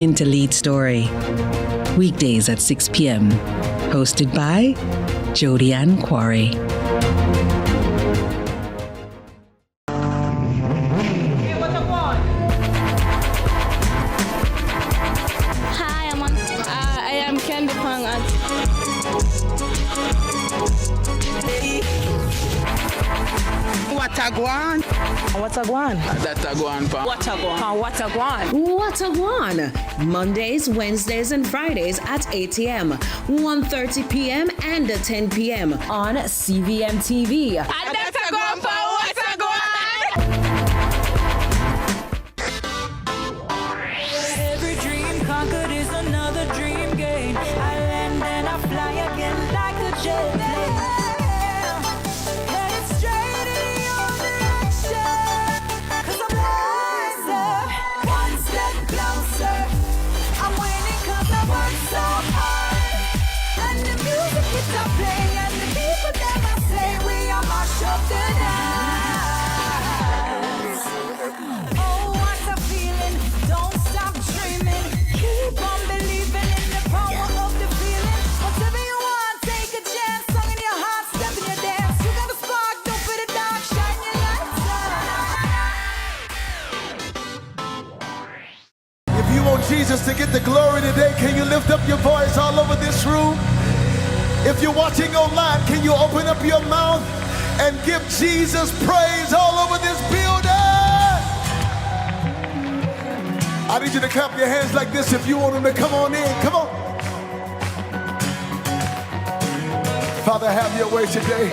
Into Lead Story. Weekdays at 6 p.m. Hosted by Jody Ann Quarry. Hi, I am Candy Pang. Watagwan. Watagwan. Datagwan pa. Watagwan. Watagwan. Mondays, Wednesdays, and Fridays at 8 a.m., 1:30 p.m., and 10 p.m. on CVM TV. Datagwan pa Watagwan. Every dream conquered is another dream gained. I land and I fly again like a jet plane. Headed straight in your direction. 'Cause I'm wiser, one step closer. I'm winning 'cause I work so hard. And the music keeps on playing, and the people never say we are march up the dance. Oh, what a feeling! Don't stop dreaming. Keep on believing in the power of the feeling. Whatever you want, take a chance. Song in your heart, step in your dance. You got a spark, don't put it down. Shine your lights on. If you want Jesus to get the glory today, can you lift up your voice all over this room? If you're watching online, can you open up your mouth and give Jesus praise all over this building? I need you to clap your hands like this if you want him to come on in. Come on. Father, have your way today.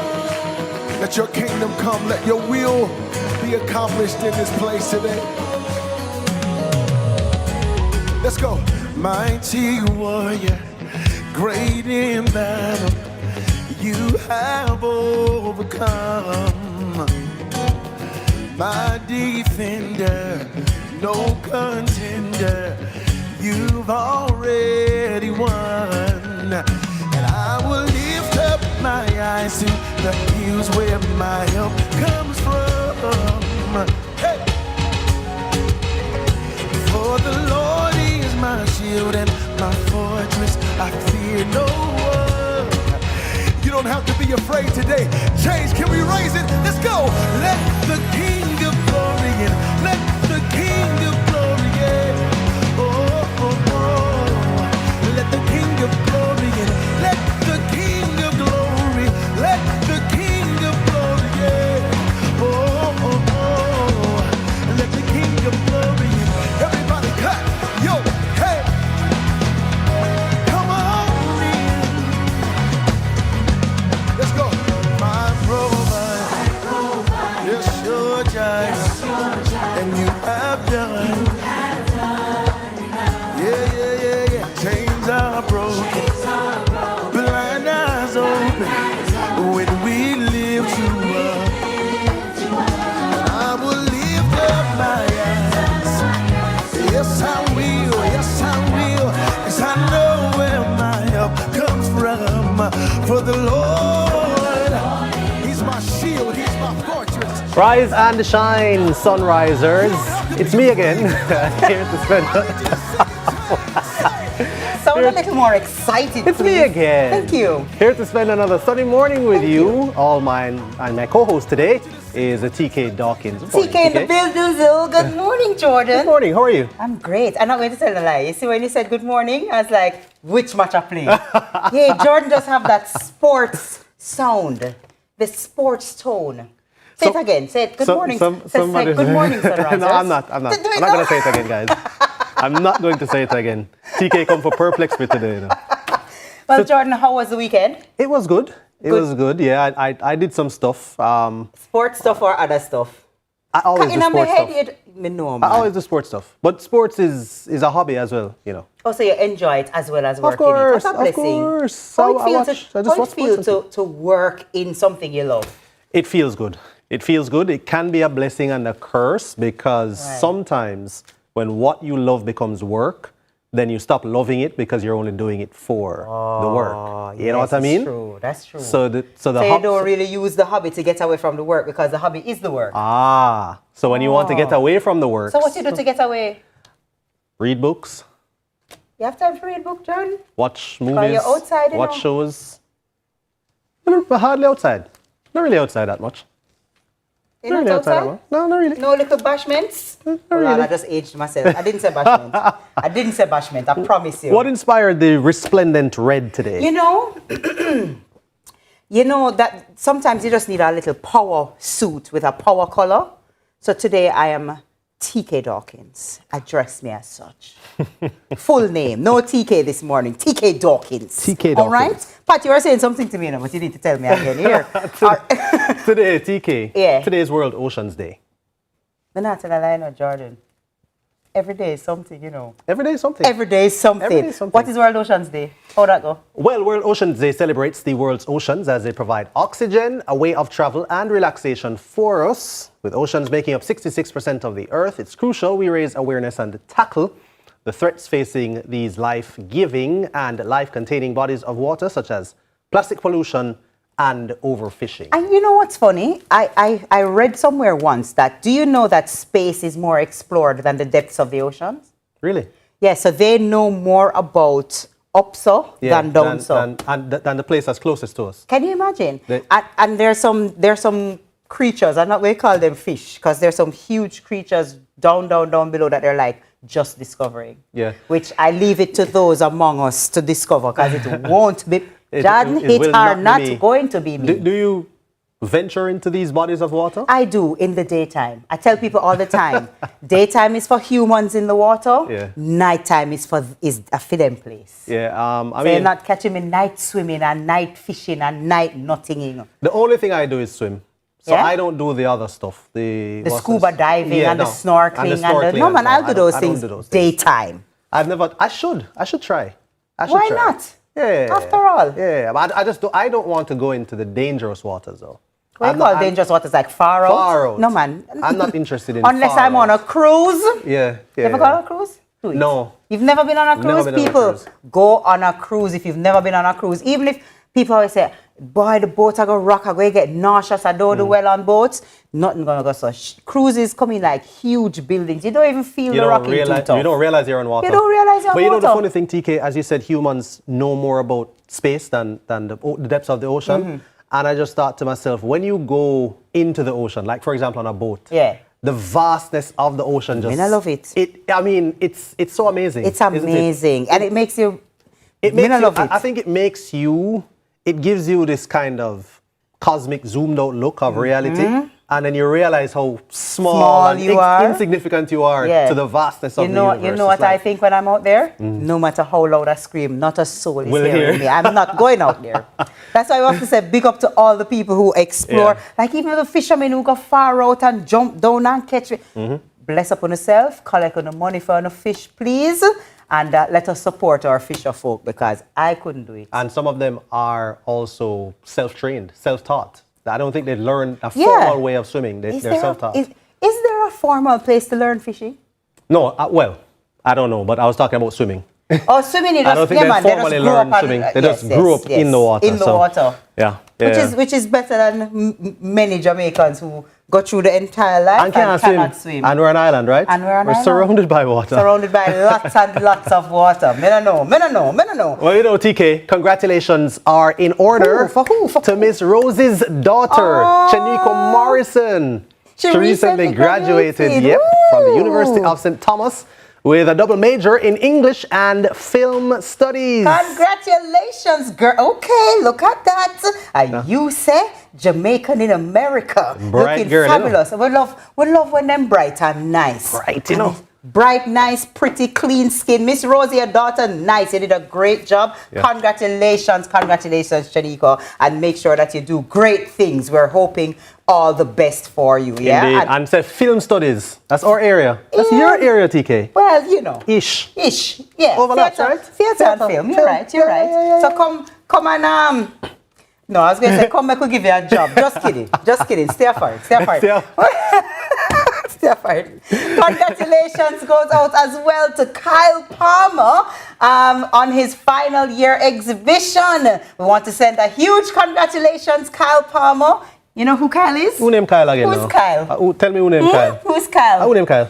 Let your kingdom come. Let your will be accomplished in this place today. Let's go. Mighty warrior, great in battle, you have overcome. My defender, no contender, you've already won. And I will lift up my eyes to the hills where my help comes from. Hey! For the Lord is my shield and my fortress, I fear no one. You don't have to be afraid today. Change, can we raise it? Let's go. Let the King of glory in. Let the King of glory in. Oh, oh, oh. Let the King of glory in. Let the King of glory. Let the King of glory in. Oh, oh, oh. Let the King of glory in. Everybody clap. Yo, hey. Come on in. Let's go. My provider. Yes, your giant. And you have done. Yeah, yeah, yeah, yeah. Chains are broken. Blind eyes open. When we lift you up. I will lift up my eyes. Yes, I will. Yes, I will. 'Cause I know where my help comes from. For the Lord, He's my shield. He's my fortress. Rise and shine, sunrisers. It's me again. Here to spend. Sound a little more excited. It's me again. Thank you. Here to spend another sunny morning with you. All mine and my co-host today is TK Dawkins. TK in the building, Zil. Good morning, Jordan. Good morning. How are you? I'm great. I'm not going to tell a lie. You see, when you said good morning, I was like, which match I play? Yeah, Jordan just have that sports sound, the sports tone. Say it again. Say it. Good morning. Say good morning, sunrisers. No, I'm not going to say it again, guys. I'm not going to say it again. TK come for perplex me today. You know. Well, Jordan, how was the weekend? It was good. It was good. Yeah, I did some stuff. Sports stuff or other stuff? I always do sports stuff. I always do sports stuff. But sports is a hobby as well, you know. Oh, so you enjoy it as well as working of course, in it. That's a blessing. Of course. How it feels to work in something you love? It feels good. It feels good. It can be a blessing and a curse because sometimes when what you love becomes work, then you stop loving it because you're only doing it for the work. You know what I mean? That's true. That's true. So you don't really use the hobby to get away from the work because the hobby is the work. So when you want to get away from the work. So what you do to get away? Read books. You have time to read book, John? Watch Because movies, you're outside, you watch know. shows. But hardly outside. Not really outside that much. You're Not not really outside that outside? much. No, not really. No little bashments? Hold on, really. I just aged myself. I didn't say bashment. I didn't say bashment, I promise you. What inspired the resplendent red today? You know, you know that sometimes you just need a little power suit with a power color. So today I am TK Dawkins. Address me as such. Full name, no TK this morning. TK Dawkins. TK All right? Dawkins. Pat, you were saying something to me, but you need to tell me again here. Today, TK. Yeah. Today is World Oceans Day. But not in a line of Jordan. Every day is something, you know. Every day is something. Every day is something. Every day is something. What is World Oceans Day? How that go? Well, World Oceans Day celebrates the world's oceans as they provide oxygen, a way of travel and relaxation for us. With oceans making up 66% of the Earth, it's crucial we raise awareness and tackle the threats facing these life-giving and life-containing bodies of water, such as plastic pollution and overfishing. And you know what's funny? I read somewhere once that, do you know that space is more explored than the depths of the oceans? Really? Yeah, so they know more about up so than down so. Than the place that's closest to us. Can you imagine? They- And there's some creatures, I'm not going to call them fish, because there's some huge creatures down below that they're like just discovering. Yeah. Which I leave it to those among us to discover, because it won't be. It It will are not not be me. going to be me. Do you venture into these bodies of water? I do in the daytime. I tell people all the time, daytime is for humans in the water. Yeah. Nighttime is for a them place. Yeah, So you're not catching me night swimming and night fishing and night nottinging. the only thing I do is swim. So Yeah? I don't do the other stuff. The what's Scuba this? diving Yeah, and no. the snorkeling and no man, I'll do those things daytime. I've never. I should try. I should Why try. not? Yeah. After all. Yeah, but I just I don't want to go into the dangerous waters though. What you call dangerous waters, like far out? Far out. No man. I'm not interested in Unless far I'm on a out. cruise. Yeah. You ever gone on a cruise? Do it. No. You've never been on a Never cruise? been on a People, cruise. go on a cruise if you've never been on a cruise. Even if people always say, boy, the boat I go rock, I go get nauseous, I don't do well on boats. Nothing gonna go so. Cruises come in like huge buildings. You don't even feel the rocking too tough. You don't realize you're on water. You don't realize you're on But you know the water. funny thing, TK, as you said, humans know more about space than the depths of the ocean. Mm-hmm. And I just thought to myself, when you go into the ocean, like for example on a boat, Yeah. the vastness of the ocean just. I love it. I mean, it's so amazing. It's isn't it? amazing. And it makes you. It makes I you, love it. I think it makes you, it gives you this kind of cosmic zoomed out look of reality. And then you realize how small and you are. insignificant you are Yeah. to the vastness of You know, the universe. you know It's what I like- think when I'm out there? No matter how loud I scream, not a soul is Will hearing hear. me. I'm not going out there. That's why I have to say big up to all the people who explore. Yeah. Like even the fishermen who go far out and jump down and catch it. Bless up on yourself, collect on the money for the fish, please. And let us support our fisher folk, because I couldn't do it. And some of them are also self-trained, self-taught. I don't think they learn a Yeah. formal way of swimming. They're there self-taught. is there a formal place to learn fishing? No, well, I don't know, but I was talking about swimming. Oh, swimming, I don't think they formally learned swimming. They just grew up in the water. In the so, water. Yeah. Which is better than many Jamaicans who go through the entire life and cannot swim. And we're an island, right? And we're an island. surrounded by water. Surrounded by lots and lots of water. Me no know. Well, you know, TK, congratulations are in order For who? to Miss Rose's daughter, Oh. Chenico Morrison. She recently graduated, graduated. from the Woo. University of St. Thomas with a double major in English and film studies. Congratulations, girl. Okay, look at that. And you say Jamaican in America. Bright looking girl, you know. fabulous. We love when them bright and nice. Bright, you know. Bright, nice, pretty, clean skin. Miss Rosie, your daughter, nice. You did a great job. Yeah. Congratulations, Chanico. And make sure that you do great things. We're hoping all the best for you. Yeah. Indeed. And say film studies. That's our area. That's Yeah. your area, TK. Well, you know. Ish. Yeah. Overlaps, theater, right? Theater and Theater, film. You're film. right. You're Yeah, right. yeah, yeah, So come and no, I was going to say come back, we'll give you a job. Just kidding. Stay apart. Stay Stay apart. Congratulations goes out as well to Kyle Palmer on his final year exhibition. We want to send a huge congratulations, Kyle Palmer. You know who Kyle is? Who named Kyle again? Who's now? Kyle? Tell me who named Kyle. Who's Kyle? Who named Kyle?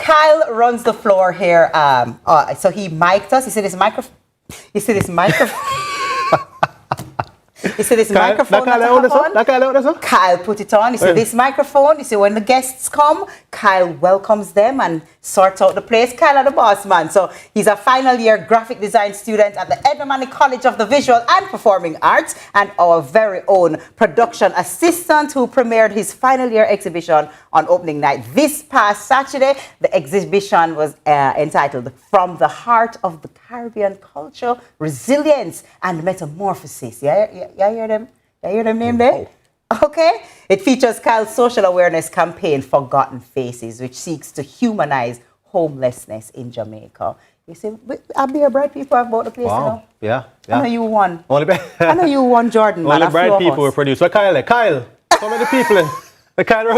Kyle runs the floor here. So he mic'd us. You see this microphone? You see this microphone? You see this microphone? Kyle put it on. You see this microphone? You see when the guests come, Kyle welcomes them and sorts out the place. Kyle are the boss man. So he's a final year graphic design student at the Edna Manley College of the Visual and Performing Arts and our very own production assistant who premiered his final year exhibition on opening night this past Saturday. The exhibition was entitled From the Heart of the Caribbean Culture, Resilience and Metamorphosis. Yeah, hear them? You hear them name there? Okay. It features Kyle's social awareness campaign, Forgotten Faces, which seeks to humanize homelessness in Jamaica. You see, I'll be a bright people have bought the place, Wow. you know? Yeah. I know you won. Only I know you won, Jordan. Only Man, bright people were produced. So Kyle, how many people in? Kyle,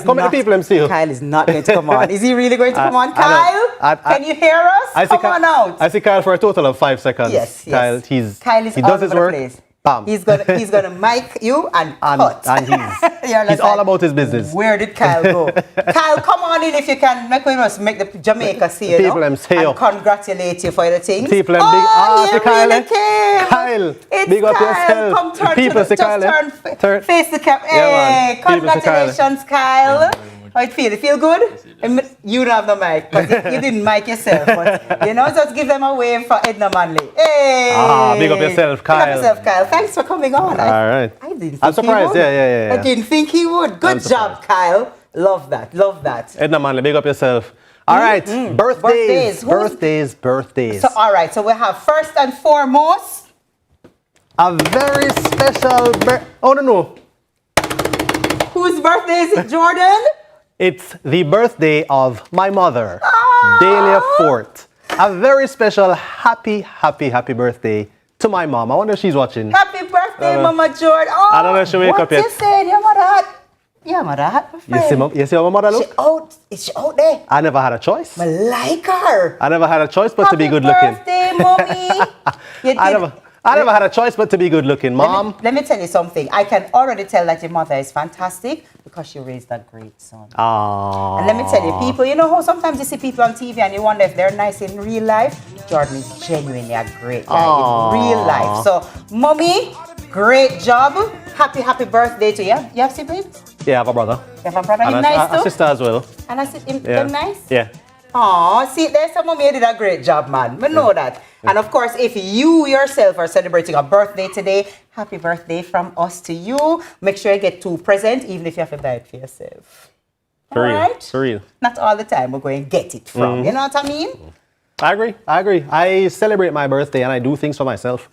how many people in still? Kyle is not going to come on. Is he really going to come on? Kyle, can you hear us? Come on out. I see Kyle for a total of 5 seconds. Yes. Kyle, Kyle is he all does his over work. the place. Bam. He's gonna mic you and cut. And he's all about his business. Where did Kyle go? Kyle, come on in if you can. Make the Jamaica see you. People and congratulate you for the things. People big. Oh, Kyle. Really Kyle, it's big up Kyle. yourself. Come turn People to the, just turn face the camera. Hey, man. congratulations, Kyle. How it feel? It feel good? You don't have no mic, because you didn't mic yourself. But you know, just give them a wave for Edna Manley. Hey! Big up yourself, Kyle. Big up yourself, Kyle. Thanks for coming on. All right. I didn't think I'm surprised. he would. Yeah. I didn't think he would. Good job, Kyle. Love that. Edna Manley, big up yourself. All right. Birthdays. So, all right. So we have first and foremost a very special no. Whose birthday is it, Jordan? It's the birthday of my mother, Dahlia Fort. A very special happy birthday to my mom. I wonder if she's watching. Happy birthday, Mama Jordan. I don't know if she wake up yet. What you saying? Your mother hot. Your mother hot, my friend. You see how my mother look? Is she out there? I never had a choice. I like her. I never had a choice but to be good looking. Happy birthday, Mommy. I never had a choice but to be good looking, Mom. Let me tell you something. I can already tell that your mother is fantastic because she raised a great son. Aww. And let me tell you, people, you know how sometimes you see people on TV and you wonder if they're nice in real life? Jordan is genuinely a great guy in real life. So, Mommy, great job. Happy birthday to you. You have siblings? Yeah, I have a brother. You have a brother? He's nice too? A sister as well. And him nice? Yeah. Aw, see, there's some Mommy did a great job, man. We know that. And of course, if you yourself are celebrating a birthday today, happy birthday from us to you. Make sure you get 2 presents, even if you have to buy it for yourself. For real. Not all the time we're going to get it from. You know what I mean? I agree. I celebrate my birthday and I do things for myself.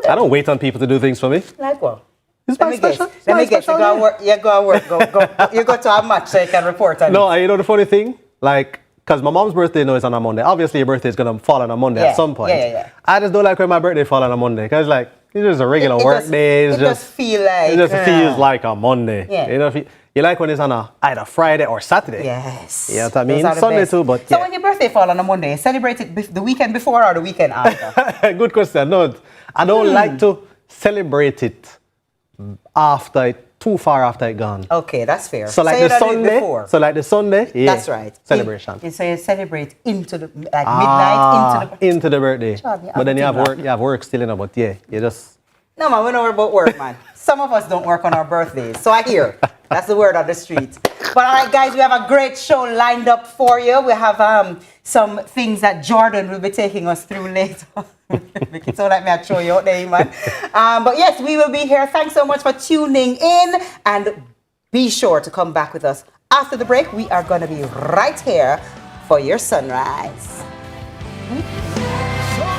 I don't wait on people to do things for me. Like what? It's my special. Let me guess. You go work. You go to a match so you can report on it. No, you know the funny thing? Like, because my mom's birthday is on a Monday. Obviously, your birthday is going to fall on a Monday at some point. Yeah. I just don't like when my birthday falls on a Monday. Because, like, it's just a regular work day. It just feels like... It just feels like a Monday. Yeah. You know, you like when it's on either Friday or Saturday. Yes. You know what I mean? Sunday too, but So when your birthday falls on a Monday, celebrate it the weekend before or the weekend after? Good question. No, I don't like to celebrate it too far after it gone. Okay, that's fair. So like the Sunday, yeah. That's right. Celebration. So you celebrate into the midnight into the birthday. John, But then you have work still, you know, but yeah, you just... No, man, we don't worry about work, man. Some of us don't work on our birthdays. So I hear. That's the word on the street. But all right, guys, we have a great show lined up for you. We have some things that Jordan will be taking us through later. Make it sound like me I throw you out there, man. But yes, we will be here. Thanks so much for tuning in. And be sure to come back with us after the break. We are going to be right here for your sunrise. So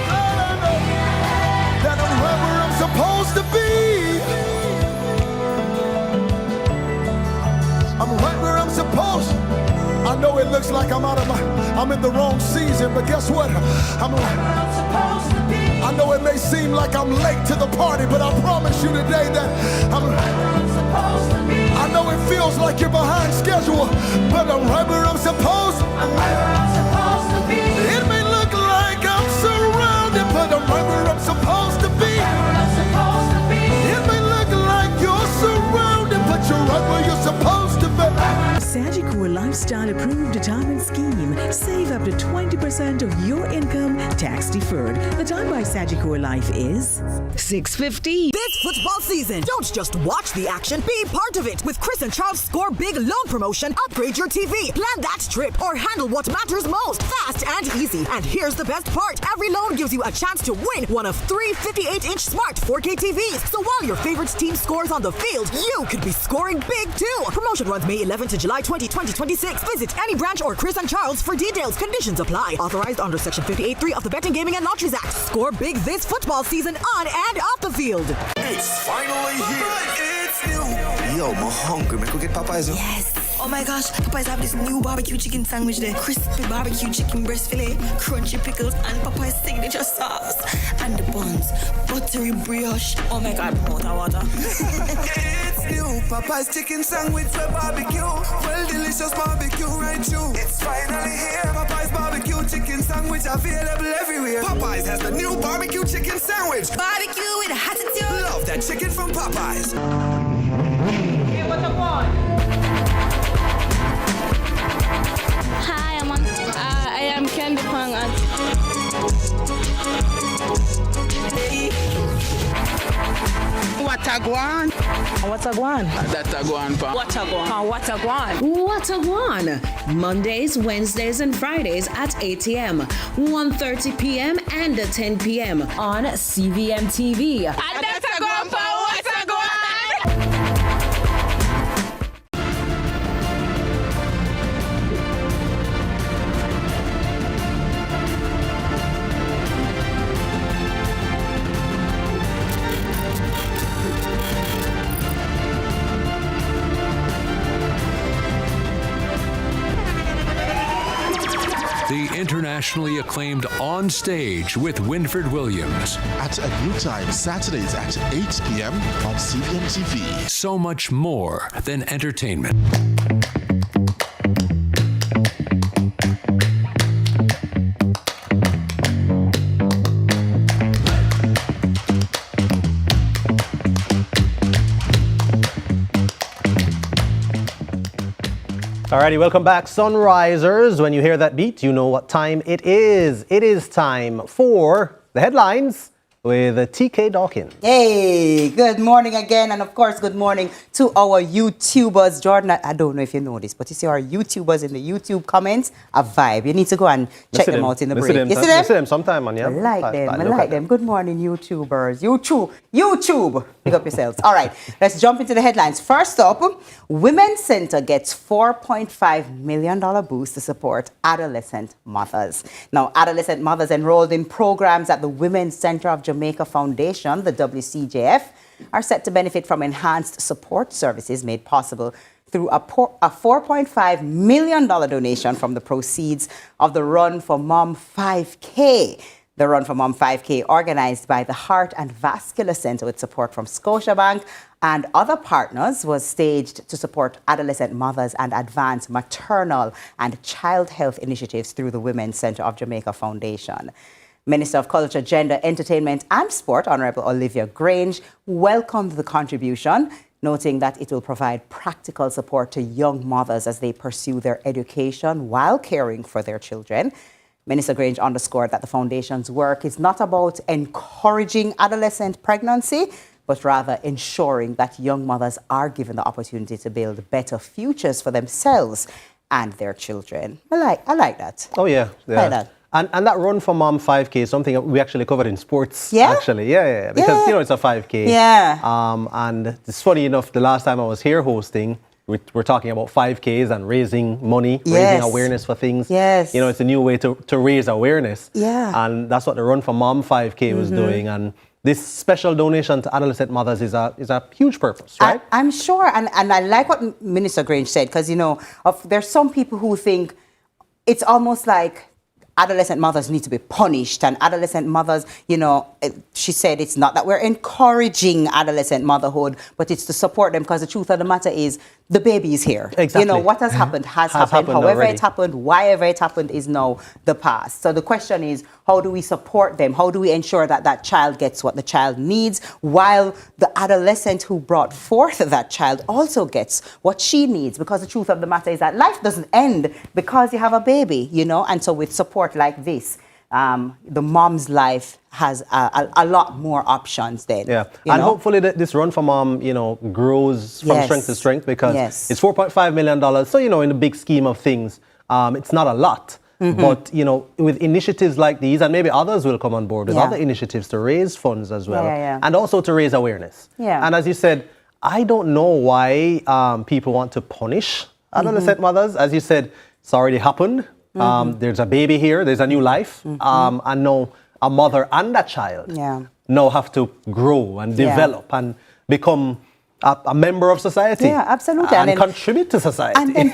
glad I know that I'm right where I'm supposed to be. I'm right where I'm supposed. I know it looks like I'm in the wrong season, but guess what? I'm right where I'm supposed to be. I know it may seem like I'm late to the party, but I promise you today that I'm right where I'm supposed to be. I know it feels like you're behind schedule, but I'm right where I'm supposed. I'm right where I'm supposed to be. It may look like I'm surrounded, but I'm right where I'm supposed to be. It may look like you're surrounded, but you're right where you're supposed to be. Sagicor Line lifestyle-approved retirement scheme. Save up to 20% of your income tax-deferred. The time by Sagicor Life is 6:50. This football season, don't just watch the action, be part of it. With Chris and Charles Score Big Loan Promotion, upgrade your TV, plan that trip, or handle what matters most, fast and easy. And here's the best part. Every loan gives you a chance to win one of 3 58-inch smart 4K TVs. So while your favorite team scores on the field, you could be scoring big too. Promotion runs May 11 to July 20, 2026. Visit any branch or Chris and Charles for details. Conditions apply. Authorized under Section 58.3 of the Betting, Gaming and Lotteries Act. Score big this football season on and off the field. It's finally here. It's new. Yo, I'm hungry. Man, go get Popeyes. Yes. Oh my gosh, Popeyes have this new barbecue chicken sandwich there. Crispy barbecue chicken breast fillet, crunchy pickles, and Popeyes signature sauce. And the buns, buttery brioche. Oh my god, water. It's new. Popeyes chicken sandwich with barbecue. Well, delicious barbecue right through. It's finally here. Popeyes barbecue chicken sandwich available everywhere. Popeyes has the new barbecue chicken sandwich. Barbecue with a hot attitude. Love that chicken from Popeyes. Hey, what's up, one? Hi, I am Candy Pang and What a guan? What a guan? What a one! Mondays, Wednesdays, and Fridays at 8 a.m., 1:30 p.m., and 10 p.m. on CVMTV. and that's a grandpa. What's a guan? The internationally acclaimed On Stage with Winford Williams. At a new time, Saturdays at 8 p.m. on CVMTV. So much more than entertainment. Alrighty, welcome back, Sunrisers. When you hear that beat, you know what time it is. It is time for the headlines with TK Dawkins. Hey, good morning again. And of course, good morning to our YouTubers. Jordan, I don't know if you know this, but you see our YouTubers in the YouTube comments, a vibe. You need to go and check them out in the break. You see them? You see them sometime, man. Yeah? I like them. Good morning, YouTubers. YouTube. Pick up yourselves. All right, let's jump into the headlines. First up, Women's Center gets $4.5 million boost to support adolescent mothers. Now, adolescent mothers enrolled in programs at the Women's Center of Jamaica Foundation, the WCJF, are set to benefit from enhanced support services made possible through a $4.5 million donation from the proceeds of the Run for Mom 5K. The Run for Mom 5K, organized by the Heart and Vascular Center with support from Scotiabank and other partners, was staged to support adolescent mothers and advance maternal and child health initiatives through the Women's Center of Jamaica Foundation. Minister of Culture, Gender, Entertainment and Sport, Honorable Olivia Grange, welcomed the contribution, noting that it will provide practical support to young mothers as they pursue their education while caring for their children. Minister Grange underscored that the foundation's work is not about encouraging adolescent pregnancy, but rather ensuring that young mothers are given the opportunity to build better futures for themselves and their children. I like that. Oh, yeah. I like that. And that Run for Mom 5K is something that we actually covered in sports. Yeah? Actually, yeah. Because, you know, it's a 5K. Yeah. And it's funny enough, the last time I was here hosting, we're talking about 5Ks and raising money, raising awareness for things. Yes. You know, it's a new way to raise awareness. Yeah. And that's what the Run for Mom 5K was doing. And this special donation to adolescent mothers is a huge purpose, right? I'm sure. And I like what Minister Grange said, because, you know, there's some people who think it's almost like adolescent mothers need to be punished, and adolescent mothers, you know, she said it's not that we're encouraging adolescent motherhood, but it's to support them, because the truth of the matter is the baby is here. Exactly. You know, what has happened has happened. However already. it happened, whyever it happened is now the past. So the question is, how do we support them? How do we ensure that that child gets what the child needs, while the adolescent who brought forth that child also gets what she needs? Because the truth of the matter is that life doesn't end because you have a baby, you know? And so with support like this, the mom's life has a lot more options then. Yeah, you and know? hopefully this Run for Mom, you know, grows from Yes. strength to strength, because Yes. it's $4.5 million. So, you know, in the big scheme of things, it's not a lot. But, you know, with initiatives like these, and maybe others will come on board with Yeah. other initiatives to raise funds as well, Yeah. and also to raise awareness. Yeah. And as you said, I don't know why people want to punish adolescent mothers. As you said, it's already happened. There's a baby here, there's a new life, and now a mother and a child now have to grow and develop and become a member of society. Yeah, absolutely. And then, contribute to society. And then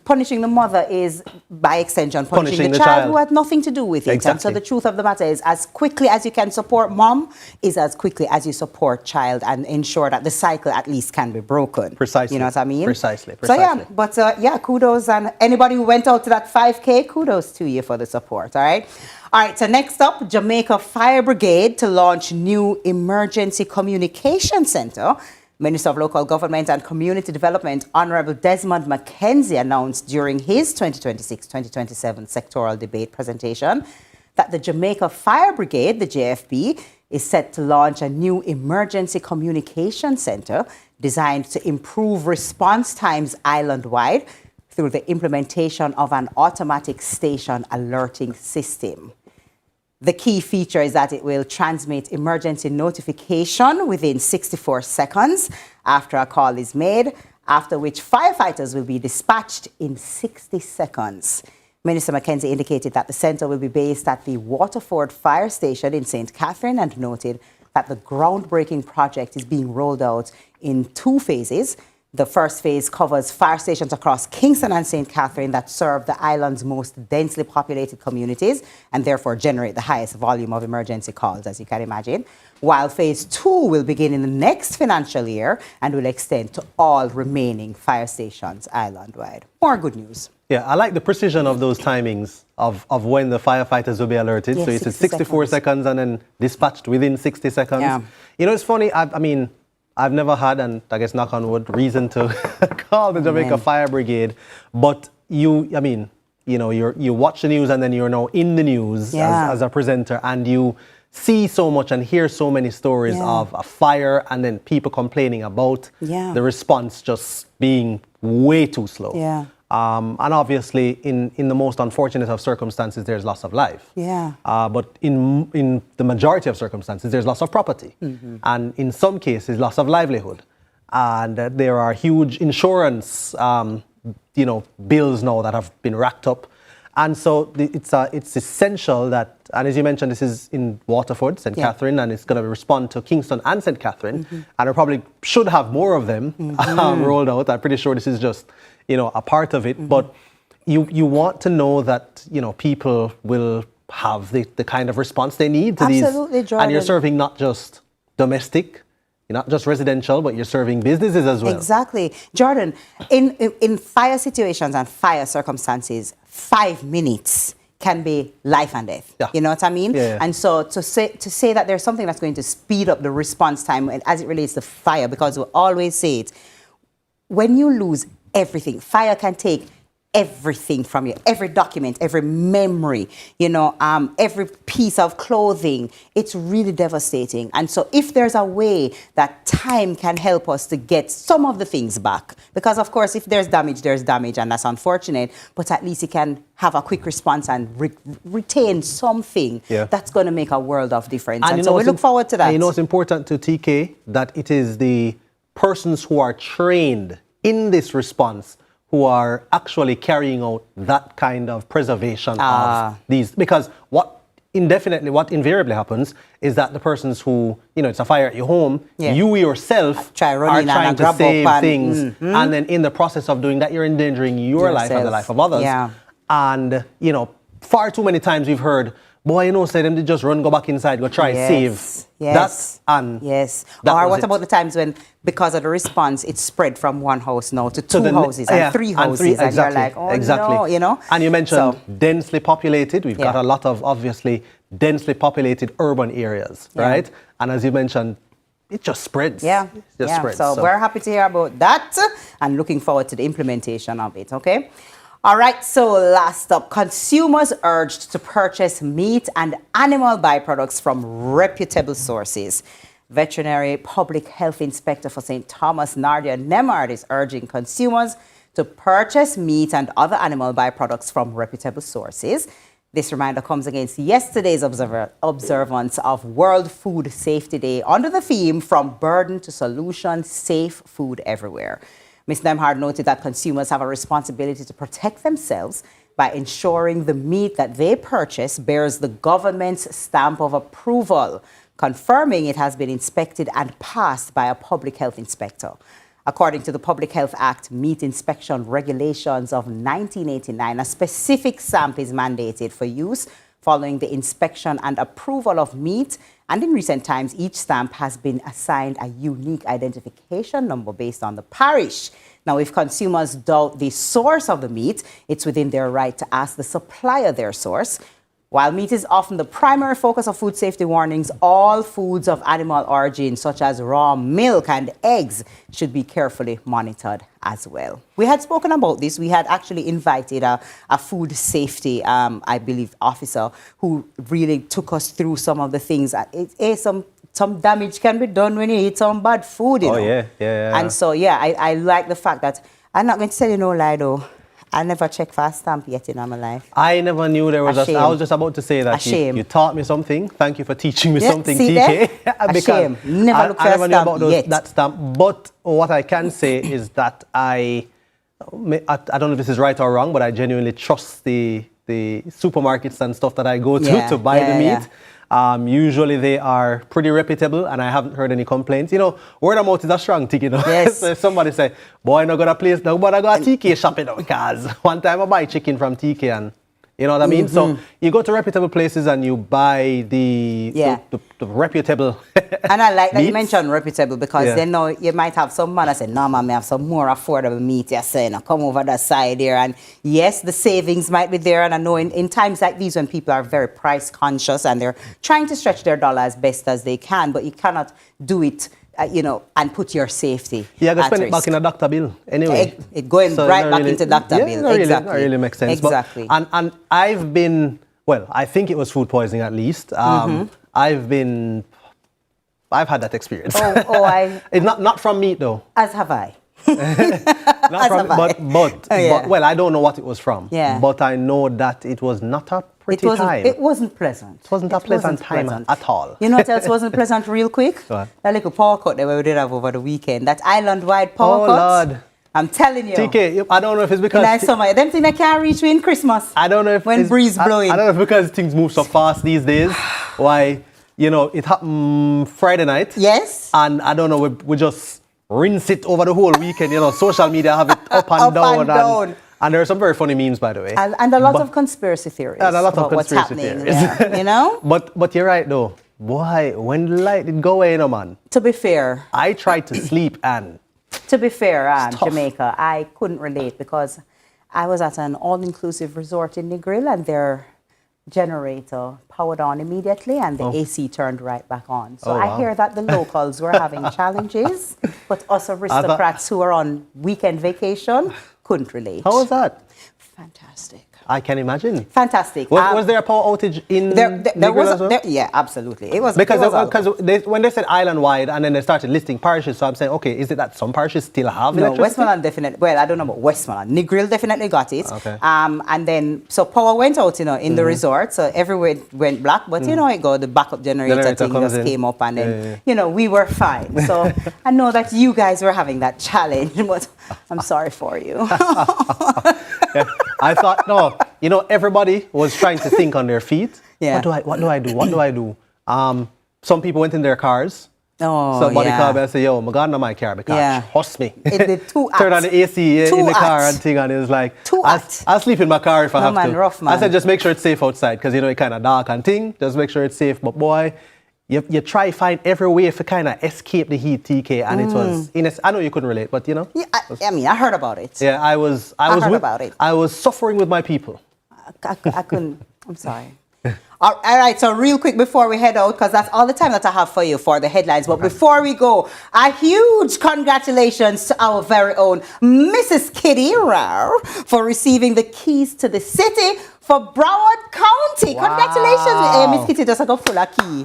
punishing the mother is, by extension, punishing the child who had nothing to do with it. Exactly. And so the truth of the matter is, as quickly as you can support mom is as quickly as you support child, and ensure that the cycle at least can be broken. Precisely. You know what I mean? Precisely. So yeah, but kudos, and anybody who went out to that 5K, kudos to you for the support, all right? All right, so next up, Jamaica Fire Brigade to launch new emergency communication center. Minister of Local Government and Community Development, Honorable Desmond McKenzie, announced during his 2026-2027 sectoral debate presentation that the Jamaica Fire Brigade, the JFB, is set to launch a new emergency communication center designed to improve response times island-wide through the implementation of an automatic station alerting system. The key feature is that it will transmit emergency notification within 64 seconds after a call is made, after which firefighters will be dispatched in 60 seconds. Minister McKenzie indicated that the center will be based at the Waterford Fire Station in St. Catherine, and noted that the groundbreaking project is being rolled out in 2 phases. The first phase covers fire stations across Kingston and St. Catherine that serve the island's most densely populated communities and therefore generate the highest volume of emergency calls, as you can imagine. While phase 2 will begin in the next financial year and will extend to all remaining fire stations island-wide. More good news. Yeah, I like the precision of those timings of when the firefighters will be alerted. Yeah, so it's 60 64 seconds and then dispatched within 60 seconds. Yeah. You know, it's funny, I mean, I've never had, and I guess knock on wood, reason to call the Jamaica Fire Brigade. But you watch the news, and then you're now in the news as a presenter, and you see so much and hear so many stories of a fire, and then people complaining about the response just being way too slow. Yeah. And obviously, in the most unfortunate of circumstances, there's loss of life. Yeah. But in the majority of circumstances, there's loss of property. And in some cases, loss of livelihood. And there are huge insurance, bills now that have been racked up. And so it's essential that, and as you mentioned, this is in Waterford, St. Catherine, and it's going to respond to Kingston and St. Catherine. And it probably should have more of them rolled out. I'm pretty sure this is just, a part of it. But you want to know that, people will have the kind of response they need to these. Absolutely, Jordan. And you're serving not just domestic, not just residential, but you're serving businesses as well. Exactly. Jordan, in fire situations and fire circumstances, 5 minutes can be life and death. Yeah. You know what I mean? Yeah. And so to say that there's something that's going to speed up the response time as it relates to fire, because we always say it, when you lose everything, fire can take everything from you, every document, every memory, every piece of clothing. It's really devastating. And so if there's a way that time can help us to get some of the things back, because of course, if there's damage, and that's unfortunate, but at least you can have a quick response and retain something that's going to make a world of difference. And so we look forward to that. And it's important to TK that it is the persons who are trained in this response who are actually carrying out that kind of preservation of these. Because what invariably happens is that the persons who, it's a fire at your home, you yourself are trying to save things. And then in the process of doing that, you're endangering your life and the life of others. Yeah. And, far too many times we've heard boy, say them they just run, go back inside, go try save. Yes. That or what it. about the times when, because of the response, it's spread from one house now to two houses and three houses, and you're like, oh no, you know. And you mentioned densely populated. We've got a lot of obviously densely populated urban areas, right? And as you mentioned, it just spreads. Spreads. So we're happy to hear about that and looking forward to the implementation of it, okay? All right, so last up, consumers urged to purchase meat and animal byproducts from reputable sources. Veterinary Public Health Inspector for St. Thomas, Nardia Nemard, is urging consumers to purchase meat and other animal byproducts from reputable sources. This reminder comes against yesterday's observance of World Food Safety Day under the theme From Burden to Solution, Safe Food Everywhere. Ms. Nemhard noted that consumers have a responsibility to protect themselves by ensuring the meat that they purchase bears the government's stamp of approval, confirming it has been inspected and passed by a public health inspector. According to the Public Health Act Meat Inspection Regulations of 1989, a specific stamp is mandated for use following the inspection and approval of meat. And in recent times, each stamp has been assigned a unique identification number based on the parish. Now, if consumers doubt the source of the meat, it's within their right to ask the supplier their source. While meat is often the primary focus of food safety warnings, all foods of animal origin, such as raw milk and eggs, should be carefully monitored as well. We had spoken about this. We had actually invited a food safety, I believe, officer who really took us through some of the things. Some damage can be done when you eat some bad food, you know. Yeah. And so, I like the fact that, I'm not going to tell you no lie, though. I never checked for a stamp yet in my life. I never knew there was I was just about to say that you taught me something. Thank you for teaching me something, TK. Because never looked for I never knew about that stamp. But what I can say is that I don't know if this is right or wrong, but I genuinely trust the supermarkets and stuff that I go to buy the meat. Usually they are pretty reputable, and I haven't heard any complaints. You know, word of mouth is a strong thing, you know. Yes. So if somebody say, boy, I no got a place now, but I got a TK shop, you know, because one time I buy chicken from TK and you know what I mean? So you go to reputable places and you buy the reputable And I like that meats. you mentioned reputable because then now you might have some man that say, no man, I have some more affordable meat. You're saying, come over that side here. And yes, the savings might be there. And I know in times like these when people are very price conscious and they're trying to stretch their dollar as best as they can, but you cannot do it and put your safety Yeah, go at spend risk. it back in a doctor bill anyway. It going So right not back really- into doctor yeah, bill. not really- Exactly. not really makes sense. Exactly. But, and I've been, well, I think it was food poisoning at least. I've had that experience. It's not from meat though. As have I. Not from, but well, I don't know what it was from. Yeah. But I know that it was not a pretty time. It wasn't pleasant. It wasn't a pleasant time at all. You know what else wasn't pleasant real quick? What? That little power cut that we did have over the weekend. That island-wide power Oh, cut. Lord. I'm telling you. TK, I don't know if it's because... In summer, them things that can't reach you in Christmas. I don't know if when it's, breeze blowing. I don't know if because things move so fast these days. Why, you know, it happened Friday night. Yes. And I don't know, we just rinse it over the whole weekend. You know, social media have it up and down. And there are some very funny memes, by the way. And a lot of conspiracy theories. And a lot of about conspiracy what's happening theories. there, you know? But you're right, though. Boy, when the light did go away, man. To be fair. I tried to sleep and... To be fair, Jamaica, I couldn't relate because I was at an all-inclusive resort in Negril and their generator powered on immediately and the AC turned right back on. So I hear that the locals were having challenges, but us aristocrats who are on weekend vacation couldn't relate. How was that? Fantastic. I can imagine. Fantastic. Was there a power outage in there was as well? Yeah, absolutely. It was because when they said island-wide and then they started listing parishes, so I'm saying, okay, is it that some parishes still have electricity? Westmoreland definitely. Well, I don't know about Westmoreland. Negril definitely got it. Okay. And then so power went out, in the resort, so everywhere it went black. But you know, the backup generator thing just came up, and then we were fine. So I know that you guys were having that challenge, but I'm sorry for you. I thought, no, everybody was trying to think on their feet. Yeah. What do I do? Some people went in their cars Oh, Somebody yeah. called me and said, yo, I'm going to my car because trust me. It did too Turn on the AC in the car and thing, and it was like, I'll sleep in my car if I have to. Rough, man. I said, just make sure it's safe outside because, you know, it's kind of dark and thing. Just make sure it's safe. But boy, you try find every way to kind of escape the heat, TK, and it was, I know you couldn't relate, but you know. Yeah, I mean, I heard about it. Yeah, I heard about it. I was suffering with my people. I couldn't, I'm sorry. All right, so real quick before we head out, because that's all the time that I have for you for the headlines. But before we go, a huge congratulations to our very own Mrs. Kitty Rao for receiving the keys to the city for Broward County. Wow. Congratulations, Miss Kitty. Just go full of key.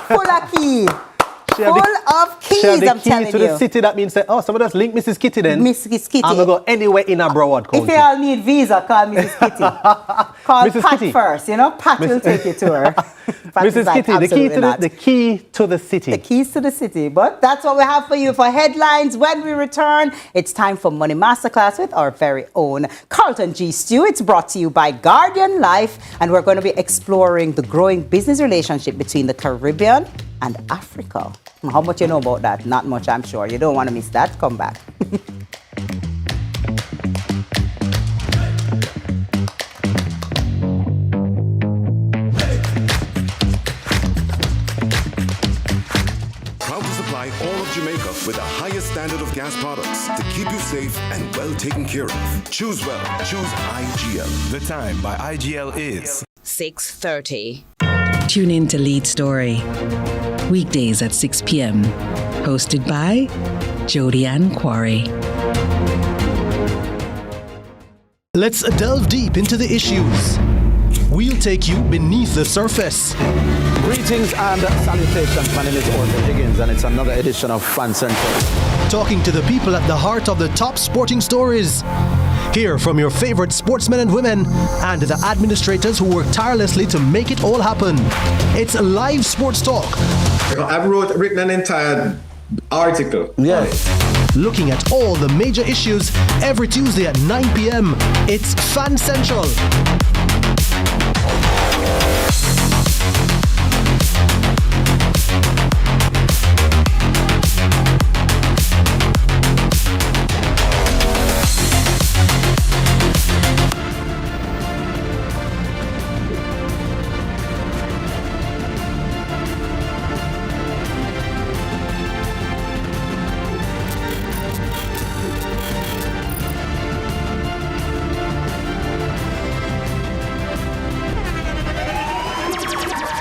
Full of key. Full of keys, I'm telling you. She have the key to the city. That means, somebody just link Mrs. Kitty then. Mrs. Kitty. I'm going to go anywhere in a Broward County. If you all need visa, call Mrs. Kitty. Call Mrs. Pat Kitty. first, Pat will take you to her. Mrs. Kitty, the key to the city. The keys to the city. But that's what we have for you for headlines. When we return, it's time for Money Masterclass with our very own Carlton G. Stew. It's brought to you by Guardian Life, and we're going to be exploring the growing business relationship between the Caribbean and Africa. How much you know about that? Not much, I'm sure. You don't want to miss that. Come back. Proud to supply all of Jamaica with the highest standard of gas products to keep you safe and well taken care of. Choose well. Choose IGL. The time by IGL is 6:30. Tune in to Lead Story, weekdays at 6 p.m. Hosted by Jodianne Quarry. Let's delve deep into the issues. We'll take you beneath the surface. Greetings and salutations. My name is Orville Higgins, and it's another edition of Fan Central. Talking to the people at the heart of the top sporting stories. Hear from your favorite sportsmen and women and the administrators who work tirelessly to make it all happen. It's live sports talk. I've written an entire article. Yes. Looking at all the major issues every Tuesday at 9 p.m. It's Fan Central.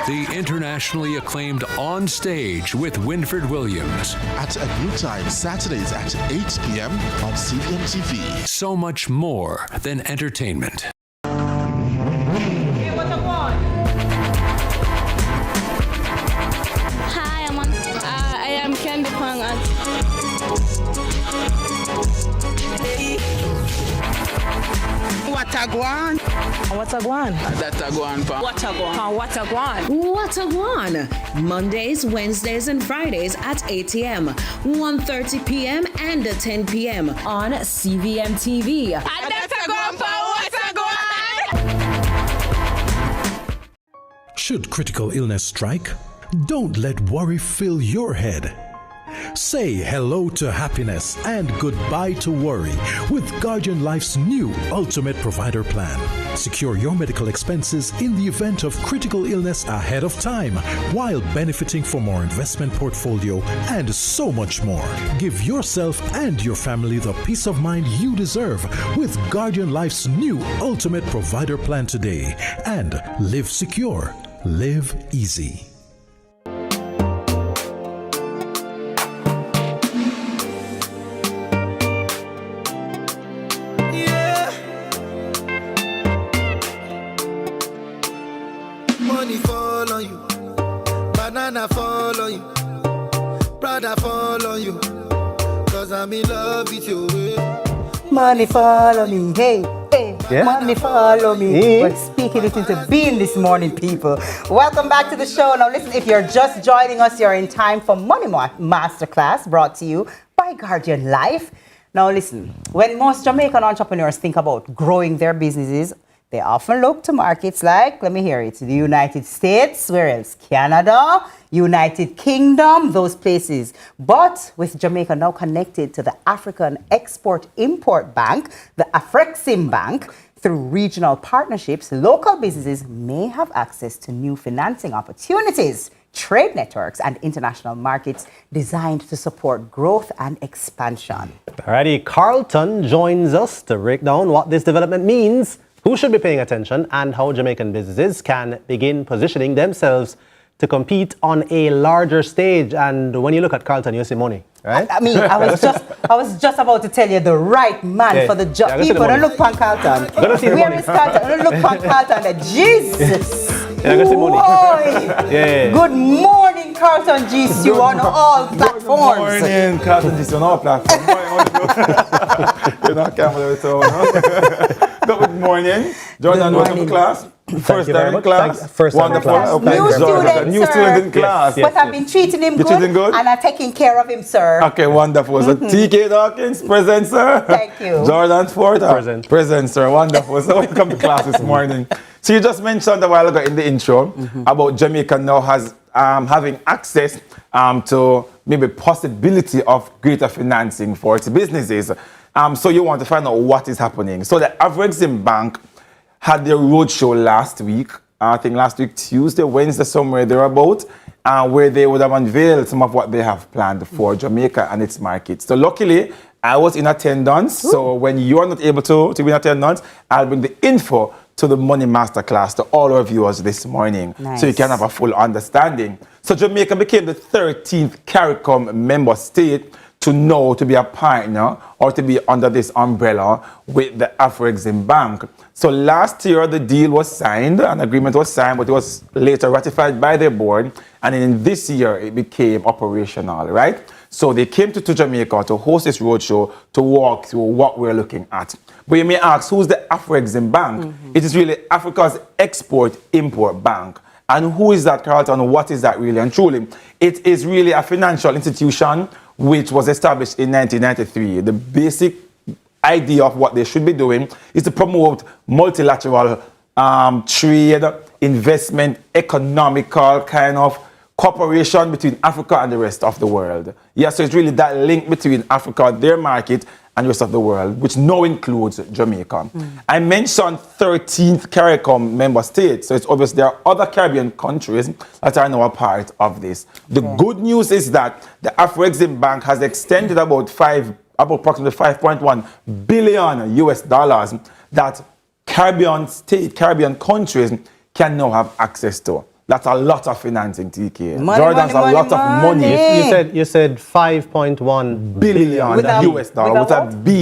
The internationally acclaimed On Stage with Winfred Williams. At a new time, Saturdays at 8 p.m. on CVMTV. So much more than entertainment. Hi, I am Candy Pang. What a guan? What a guan? That a guan pa. What a guan? What a guan? What a guan? Mondays, Wednesdays, and Fridays at 8 a.m., 1:30 p.m., and 10 p.m. on CVMTV. And that's a guan pa. What a guan? Should critical illness strike, don't let worry fill your head. Say hello to happiness and goodbye to worry with Guardian Life's new Ultimate Provider Plan. Secure your medical expenses in the event of critical illness ahead of time while benefiting from our investment portfolio and so much more. Give yourself and your family the peace of mind you deserve with Guardian Life's new Ultimate Provider Plan today. And live secure, live easy. Money fall on you, banana fall on you, Prada fall on you, cause I'm in love with you. Money follow me, hey, hey. Yeah. Money follow me. Yeah. We're speaking it into being this morning, people. Welcome back to the show. Now listen, if you're just joining us, you're in time for Money Masterclass, brought to you by Guardian Life. Now listen, when most Jamaican entrepreneurs think about growing their businesses, They often look to markets like, let me hear it, the United States, where else? Canada, United Kingdom, those places. But with Jamaica now connected to the African Export-Import Bank, the Afrexim Bank, through regional partnerships, local businesses may have access to new financing opportunities, trade networks, and international markets designed to support growth and expansion. Alrighty, Carlton joins us to break down what this development means, who should be paying attention, and how Jamaican businesses can begin positioning themselves to compete on a larger stage. And when you look at Carlton, you see money, right? I mean, I was just about to tell you the right man for the job. People don't look for Carlton. Where is Carlton? Don't look for Carlton. Jesus. Good morning, Carlton GCU on all platforms. Good morning, Carlton GCU on all platforms. You're not camera with Good morning. Jordan, welcome to class. First time in class. First time in class. New student in class. But I've been treating him good, and I'm taking care of him, sir. Okay, wonderful. So TK Dawkins, present, sir. Thank you. Jordan Ford, present, sir. Wonderful. So welcome to class this morning. So you just mentioned a while ago in the intro about Jamaica now has having access to maybe possibility of greater financing for its businesses. So you want to find out what is happening. So the Afrexim Bank had their roadshow last week, I think last week, Tuesday, Wednesday, somewhere thereabout, where they would have unveiled some of what they have planned for Jamaica and its markets. So luckily, I was in attendance. Ooh. So when you are not able to be in attendance, I'll bring the info to the Money Masterclass to all our viewers this morning. Nice. So you can have a full understanding. So Jamaica became the 13th CARICOM member state to know to be a partner or to be under this umbrella with the Afrexim Bank. So last year the deal was signed, an agreement was signed, but it was later ratified by their board, and in this year it became operational, right? So they came to Jamaica to host this roadshow to walk through what we're looking at. But you may ask, who's the Afrexim Bank? It is really Africa's Export-Import Bank. And who is that, Carlton? What is that really and truly? It is really a financial institution which was established in 1993. The basic idea of what they should be doing is to promote multilateral trade, investment, economical kind of cooperation between Africa and the rest of the world. Yeah, so it's really that link between Africa, their market, and the rest of the world, which now includes Jamaica. I mentioned 13th CARICOM member states, so it's obvious there are other Caribbean countries that are now a part of this. The good news is that the Afrexim Bank has extended about approximately 5.1 billion US dollars that Caribbean countries can now have access to. That's a lot of financing, TK. Jordan's a lot of money. You said 5.1 billion US dollars with a B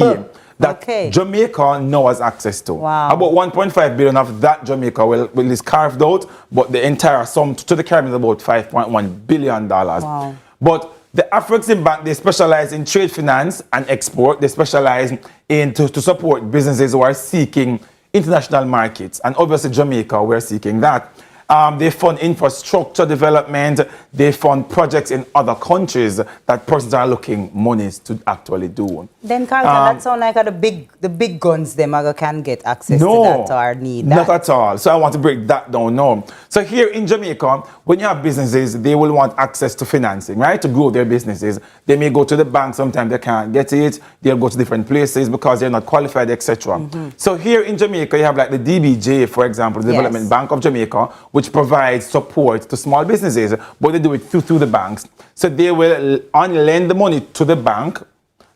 that Jamaica now has access to. Wow. About 1.5 billion of that Jamaica will is carved out, but the entire sum to the Caribbean is about $5.1 billion. Wow. But the Afrexim Bank, they specialize in trade finance and export. They specialize in to support businesses who are seeking international markets. And obviously Jamaica, we're seeking that. They fund infrastructure development. They fund projects in other countries that persons are looking monies to actually do. Then, Carlton, that sounds like the big guns them can get access to that or need that. Not at all. So I want to break that down now. So here in Jamaica, when you have businesses, they will want access to financing, right? To grow their businesses. They may go to the bank, sometimes they can't get it. They'll go to different places because they're not qualified, etc. So here in Jamaica, you have like the DBJ, for example, the Development Bank of Jamaica, which provides support to small businesses, but they do it through the banks. So they will lend the money to the bank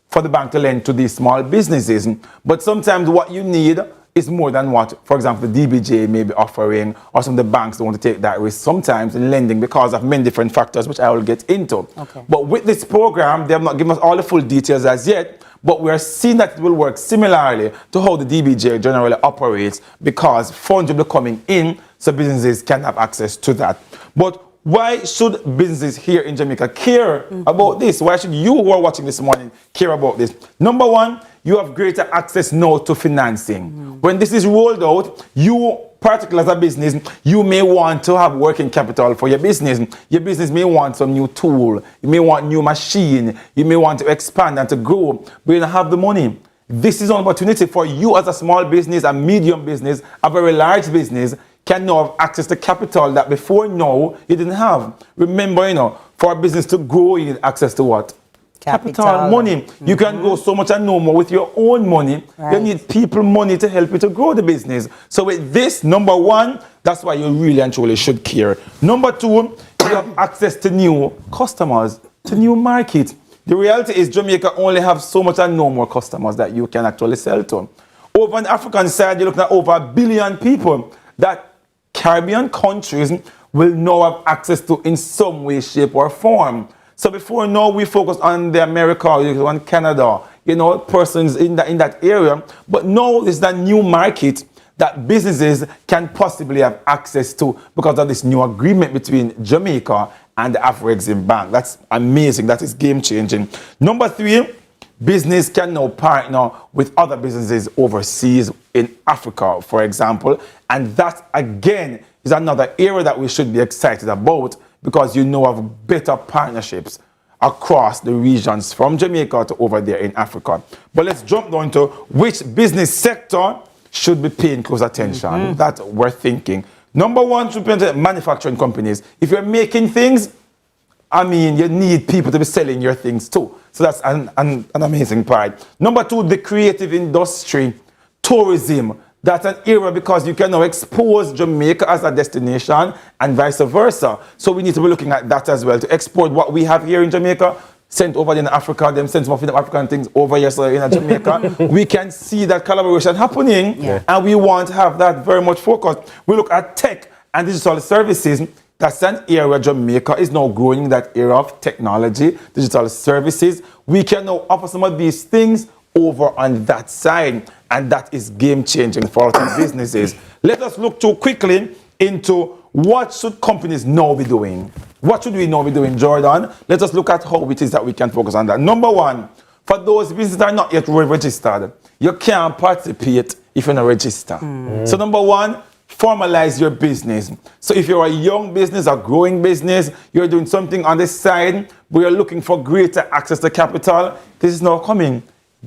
for the bank to lend to these small businesses. But sometimes what you need is more than what, for example, the DBJ may be offering, or some of the banks don't want to take that risk. Sometimes lending because of many different factors, which I will get into. But with this program, they have not given us all the full details as yet, but we are seeing that it will work similarly to how the DBJ generally operates, because funds will be coming in so businesses can have access to that. But why should businesses here in Jamaica care about this? Why should you who are watching this morning care about this? Number one, you have greater access now to financing. When this is rolled out, you, particularly as a business, you may want to have working capital for your business. Your business may want some new tool. You may want new machine. You may want to expand and to grow, but you don't have the money. This is an opportunity for you as a small business, a medium business, a very large business, can now have access to capital that before now you didn't have. Remember, for a business to grow, you need access to what? Capital, money. You can go so much and no more with your own money. Right. You need people money to help you to grow the business. So with this, number one, that's why you really and truly should care. Number two, you have access to new customers, to new markets. The reality is Jamaica only have so much and no more customers that you can actually sell to. Over on the African side, you're looking at over 1 billion people that Caribbean countries will now have access to in some way, shape, or form. So before now, we focus on the America, on Canada, persons in that area. But now there's that new market that businesses can possibly have access to because of this new agreement between Jamaica and the Afro-Exim Bank. That's amazing. That is game-changing. Number three, business can now partner with other businesses overseas in Africa, for example. And that, again, is another area that we should be excited about because of better partnerships across the regions from Jamaica to over there in Africa. But let's jump down to which business sector should be paying close attention. That we're thinking. Number one should be manufacturing companies. If you're making things, you need people to be selling your things too. So that's an amazing part. Number two, the creative industry, tourism. That's an area because you can now expose Jamaica as a destination and vice versa. So we need to be looking at that as well to export what we have here in Jamaica, sent over in Africa, them send some of the African things over here so in Jamaica. We can see that collaboration happening and we want to have that very much focused. We look at tech and digital services. That's an area Jamaica is now growing in that area of technology, digital services. We can now offer some of these things over on that side, and that is game-changing for our businesses. Let us look too quickly into what should companies now be doing. What should we now be doing, Jordan? Let us look at how it is that we can focus on that. Number one, for those businesses that are not yet registered, you can't participate if you're not registered. So number one, formalize your business. So if you're a young business, a growing business, you're doing something on the side, but you're looking for greater access to capital, this is now coming.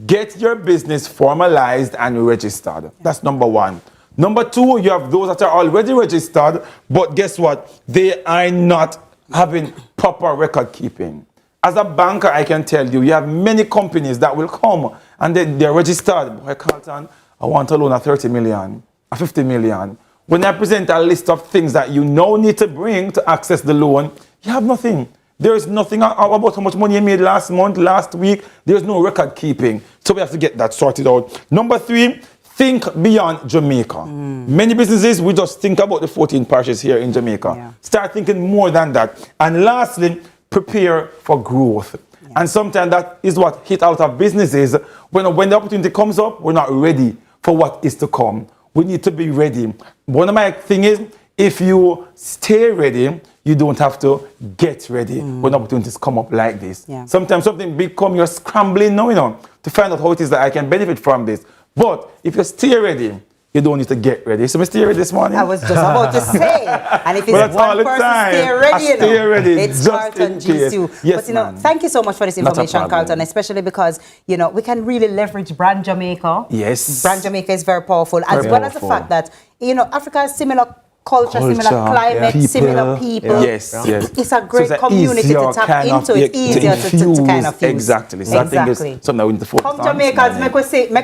Get your business formalized and registered. That's number one. Number two, you have those that are already registered, but guess what? They are not having proper record keeping. As a banker, I can tell you, you have many companies that will come and they're registered. Boy, Carlton, I want a loan of 30 million, a 50 million. When I present a list of things that you now need to bring to access the loan, you have nothing. There is nothing about how much money you made last month, last week. There's no record keeping. So we have to get that sorted out. Number three, think beyond Jamaica. Many businesses, we just think about the 14 parishes here in Jamaica. Start thinking more than that. And lastly, prepare for growth. And sometimes that is what hit out of businesses. When the opportunity comes up, we're not ready for what is to come. We need to be ready. One of my things is, if you stay ready, you don't have to get ready when opportunities come up like this. Sometimes something big come, you're scrambling now, to find out how it is that I can benefit from this. But if you stay ready, you don't need to get ready. So, stay ready this morning. I was just about to say. And if it's one person stay ready, it's Carlton G. Yes, but thank you so much for this information, Carlton, especially because, we can really leverage Brand Jamaica. Yes. Brand Jamaica is very powerful, as well as the fact that, Africa has similar culture, similar climate, similar people. Yes. It's a great community to tap into. It's easier to kind of use. Exactly. So I think it's something that we need to focus on. Come Jamaicans, make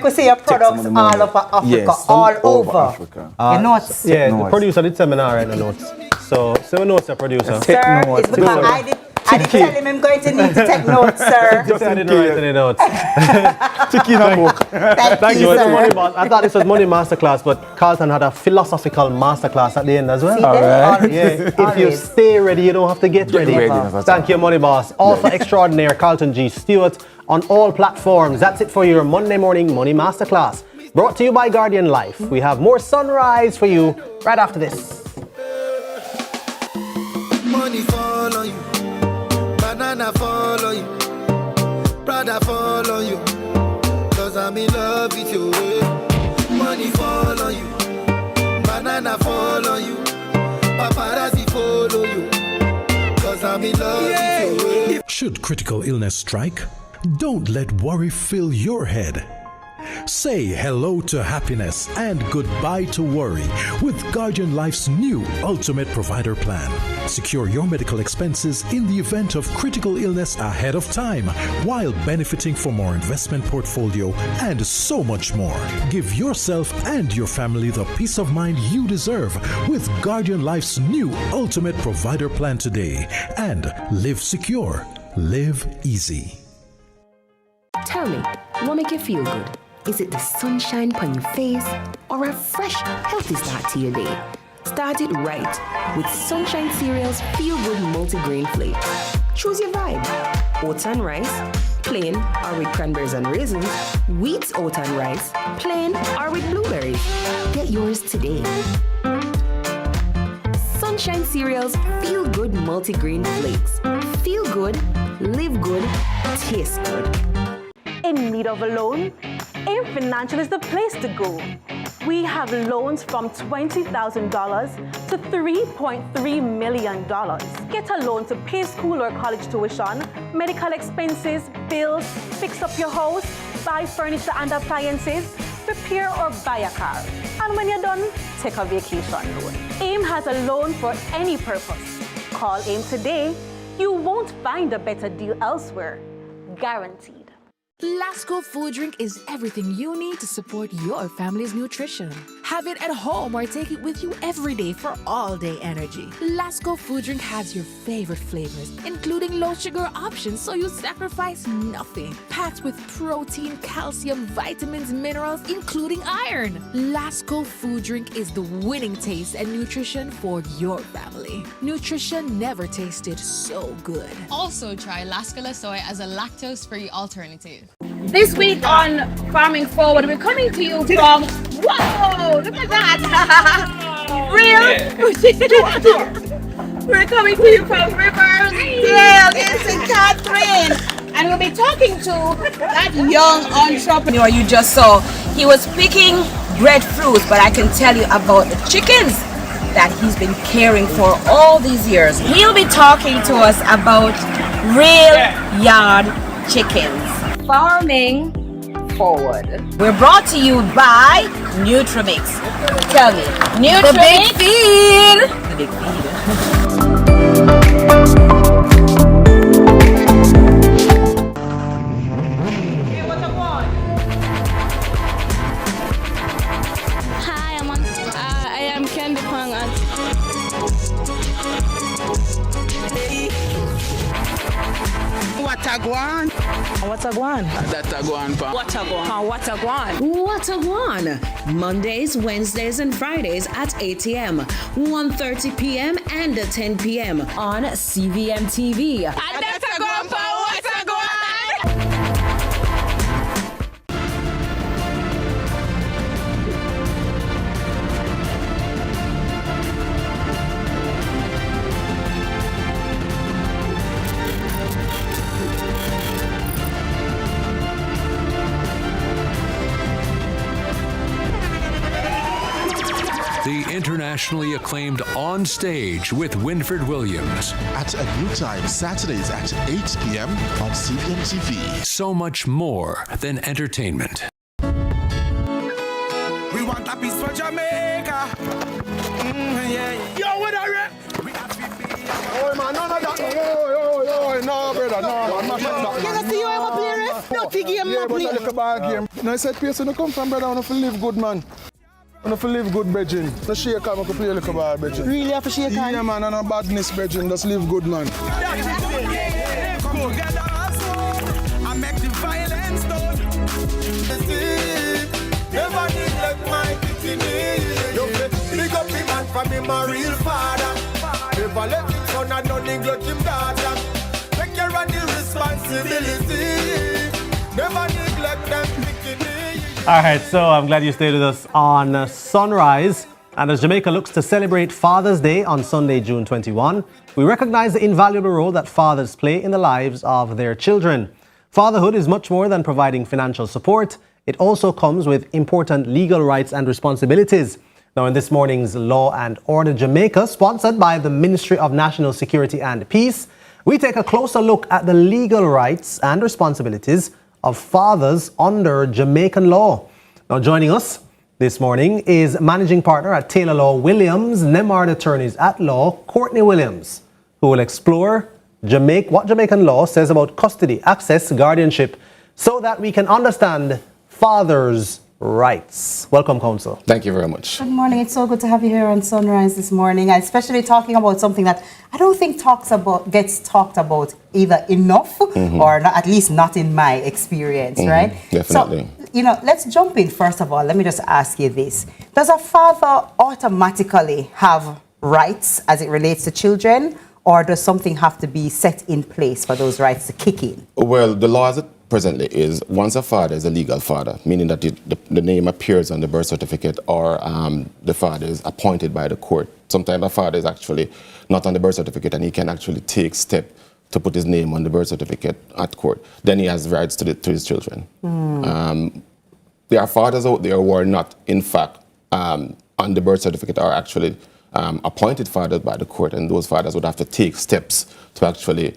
we say your products all over Africa, all over Africa. Your notes. The producer did seminar in the notes. So notes are producer. Sir, it's because I did tell him I'm going to need to take notes, sir. Just I didn't write any notes. Thank you, sir. I thought this was Money Masterclass, but Carlton had a philosophical masterclass at the end as well. All right. If you stay ready, you don't have to get ready. Thank you, Money Boss. Also extraordinaire, Carlton G. Stewart on all platforms. That's it for your Monday morning Money Masterclass. Brought to you by Guardian Life. We have more sunrise for you right after this. Money fall on you. Banana fall on you, Prada fall on you, cause I'm in love with you. Money fall on you, banana fall on you, paparazzi follow you, cause I'm in love with you. Should critical illness strike, don't let worry fill your head. Say hello to happiness and goodbye to worry with Guardian Life's new Ultimate Provider Plan. Secure your medical expenses in the event of critical illness ahead of time while benefiting from our investment portfolio and so much more. Give yourself and your family the peace of mind you deserve with Guardian Life's new Ultimate Provider Plan today. And live secure, live easy. Tell me, what make you feel good? Is it the sunshine on your face or a fresh, healthy start to your day? Start it right with Sunshine Cereal's Feel Good Multigrain Flakes. Choose your vibe. Oats and rice, plain or with cranberries and raisins. Wheat oat and rice, plain or with blueberries. Get yours today. Sunshine Cereal's Feel Good Multigrain Flakes. Feel good, live good, taste good. In need of a loan? AIM Financial is the place to go. We have loans from $20,000 to $3.3 million. Get a loan to pay school or college tuition, medical expenses, bills, fix up your house, buy furniture and appliances, repair or buy a car. And when you're done, take a vacation loan. AIM has a loan for any purpose. Call AIM today. You won't find a better deal elsewhere. Guaranteed. Lasco Food Drink is everything you need to support your family's nutrition. Have it at home or take it with you every day for all-day energy. Lasco Food Drink has your favorite flavors, including low-sugar options, so you sacrifice nothing. Packed with protein, calcium, vitamins, minerals, including iron. Lasco Food Drink is the winning taste and nutrition for your family. Nutrition never tasted so good. Also try Lascola Soy as a lactose-free alternative. This week on Farming Forward, we're coming to you from, whoa, look at that, we're coming to you from Riverdale in St. Catherine, and we'll be talking to that young entrepreneur you just saw. He was picking breadfruits, but I can tell you about the chickens that he's been caring for all these years. He'll be talking to us about real yard chickens. Farming Forward. We're brought to you by Nutrimix. Tell me, Nutrimix. The big feed. The big feed. Hi, I am Candy Pang. What a guan? What a guan? That a guan pa. What a guan? What a guan? What a guan! Mondays, Wednesdays, and Fridays at 8 a.m., 1:30 p.m., and 10 p.m. on CVM TV. And that's a guan pa. What a guan! The internationally acclaimed On Stage with Winfred Williams. At a new time, Saturdays at 8 p.m. on CVM TV. So much more than entertainment. We want a piece for Jamaica. Yeah. Yo, what are you? Oh man, no, no, brother, no. You see you ever play ref? No, the game, no play. But a ball game. No, I said, place when you come from, brother, I want to live good, man. I want to live good, brethren. No shake on, I can play a little ball, brethren. Really have to shake on? Yeah, man, and no badness, brethren. Just live good, man. I make the violence done. Never neglect my dignity. Big up the man for me, my real father. Never let him son and no neglect him daughter. Take care of the responsibility. Never neglect them dignity. All right, so I'm glad you stayed with us on Sunrise. And as Jamaica looks to celebrate Father's Day on Sunday, June 21, we recognize the invaluable role that fathers play in the lives of their children. Fatherhood is much more than providing financial support. It also comes with important legal rights and responsibilities. Now, in this morning's Law and Order Jamaica, sponsored by the Ministry of National Security and Peace, we take a closer look at the legal rights and responsibilities of fathers under Jamaican law. Now, joining us this morning is managing partner at Taylor Law Williams, Nemard Attorneys at Law, Courtney Williams, who will explore what Jamaican law says about custody, access, guardianship, so that we can understand fathers' rights. Welcome, counsel. Thank you very much. Good morning. It's so good to have you here on Sunrise this morning, and especially talking about something that I don't think gets talked about either enough or not, at least not in my experience, right? Definitely. So, let's jump in first of all. Let me just ask you this. Does a father automatically have rights as it relates to children, or does something have to be set in place for those rights to kick in? Well, the law as it presently is once a father is a legal father, meaning that the name appears on the birth certificate or the father is appointed by the court. Sometimes a father is actually not on the birth certificate and he can actually take steps to put his name on the birth certificate at court. Then he has rights to his children. There are fathers out there who are not, in fact, on the birth certificate are actually appointed fathers by the court, and those fathers would have to take steps to actually,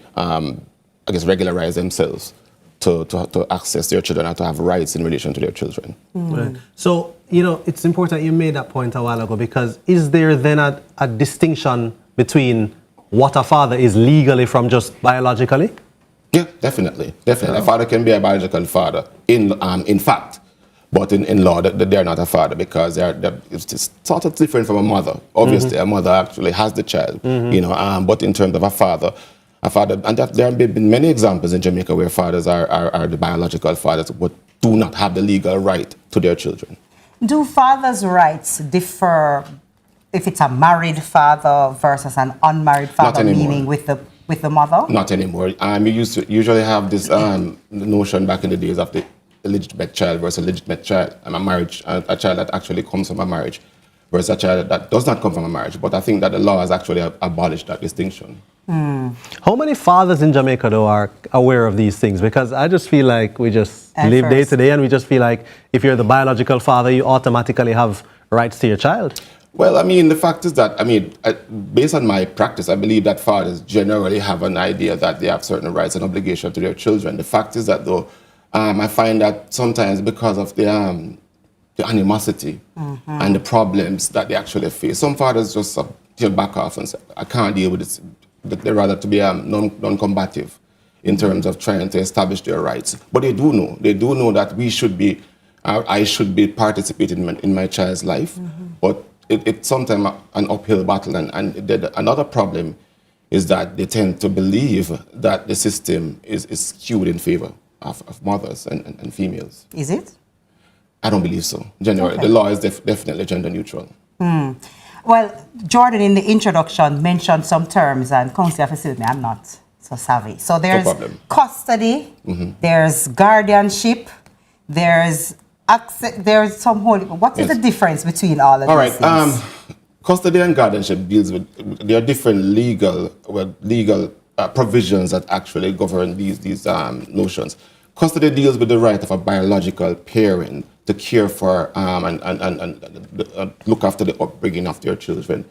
regularize themselves to access their children and to have rights in relation to their children. Right. So, it's important you made that point a while ago, because is there then a distinction between what a father is legally from just biologically? Yeah, definitely. Definitely. A father can be a biological father in fact, but in law, they're not a father because it's sort of different from a mother. Obviously, a mother actually has the child, but in terms of a father, and there have been many examples in Jamaica where fathers are the biological fathers but do not have the legal right to their children. Do fathers' rights differ if it's a married father versus an unmarried father, meaning with the mother? Not anymore. You used to usually have this notion back in the days of the illegitimate child versus a legitimate child, and a child that actually comes from a marriage versus a child that does not come from a marriage. But I think that the law has actually abolished that distinction. How many fathers in Jamaica, though, are aware of these things? Because I just feel like we just live day to day, and we just feel like if you're the biological father, you automatically have rights to your child. Well, the fact is that, based on my practice, I believe that fathers generally have an idea that they have certain rights and obligations to their children. The fact is that, though, I find that sometimes because of the animosity and the problems that they actually face, some fathers just back off and say, I can't deal with this. They'd rather to be non-combative in terms of trying to establish their rights. But they do know that I should be participating in my child's life. But it's sometimes an uphill battle. And another problem is that they tend to believe that the system is skewed in favor of mothers and females. Is it? I don't believe so. Generally, the law is definitely gender neutral. Well, Jordan, in the introduction, mentioned some terms, and Councillor facility me, I'm not so savvy. So there's custody, there's guardianship, there's access, there's some whole. What is the difference between all of these things? Custody and guardianship deals with, there are different legal provisions that actually govern these notions. Custody deals with the right of a biological parent to care for and look after the upbringing of their children.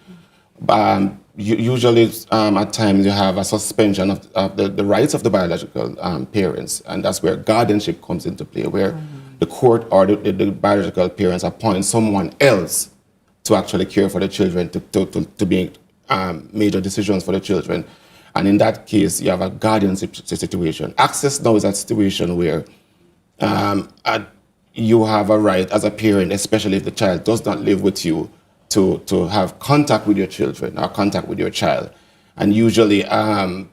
Usually, at times, you have a suspension of the rights of the biological parents, and that's where guardianship comes into play, where the court or the biological parents appoint someone else to actually care for the children, to make major decisions for the children. And in that case, you have a guardianship situation. Access now is a situation where you have a right as a parent, especially if the child does not live with you, to have contact with your children or contact with your child. And usually there's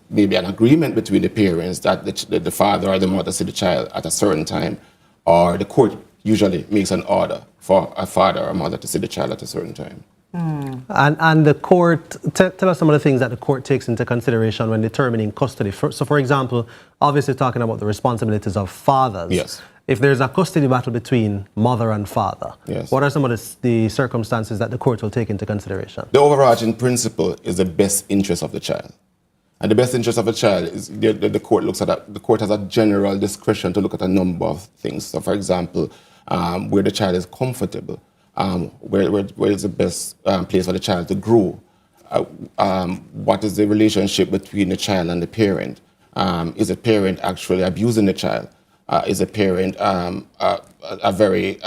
maybe an agreement between the parents that the father or the mother see the child at a certain time, or the court usually makes an order for a father or mother to see the child at a certain time. And the court, tell us some of the things that the court takes into consideration when determining custody. So, for example, obviously talking about the responsibilities of fathers. Yes. If there's a custody battle between mother and father, yes, what are some of the circumstances that the court will take into consideration? The overarching principle is the best interest of the child. And the best interest of a child is the court looks at that. The court has a general discretion to look at a number of things. So, for example, where the child is comfortable, where is the best place for the child to grow, what is the relationship between the child and the parent, Is a parent actually abusing the child? Is a parent a very,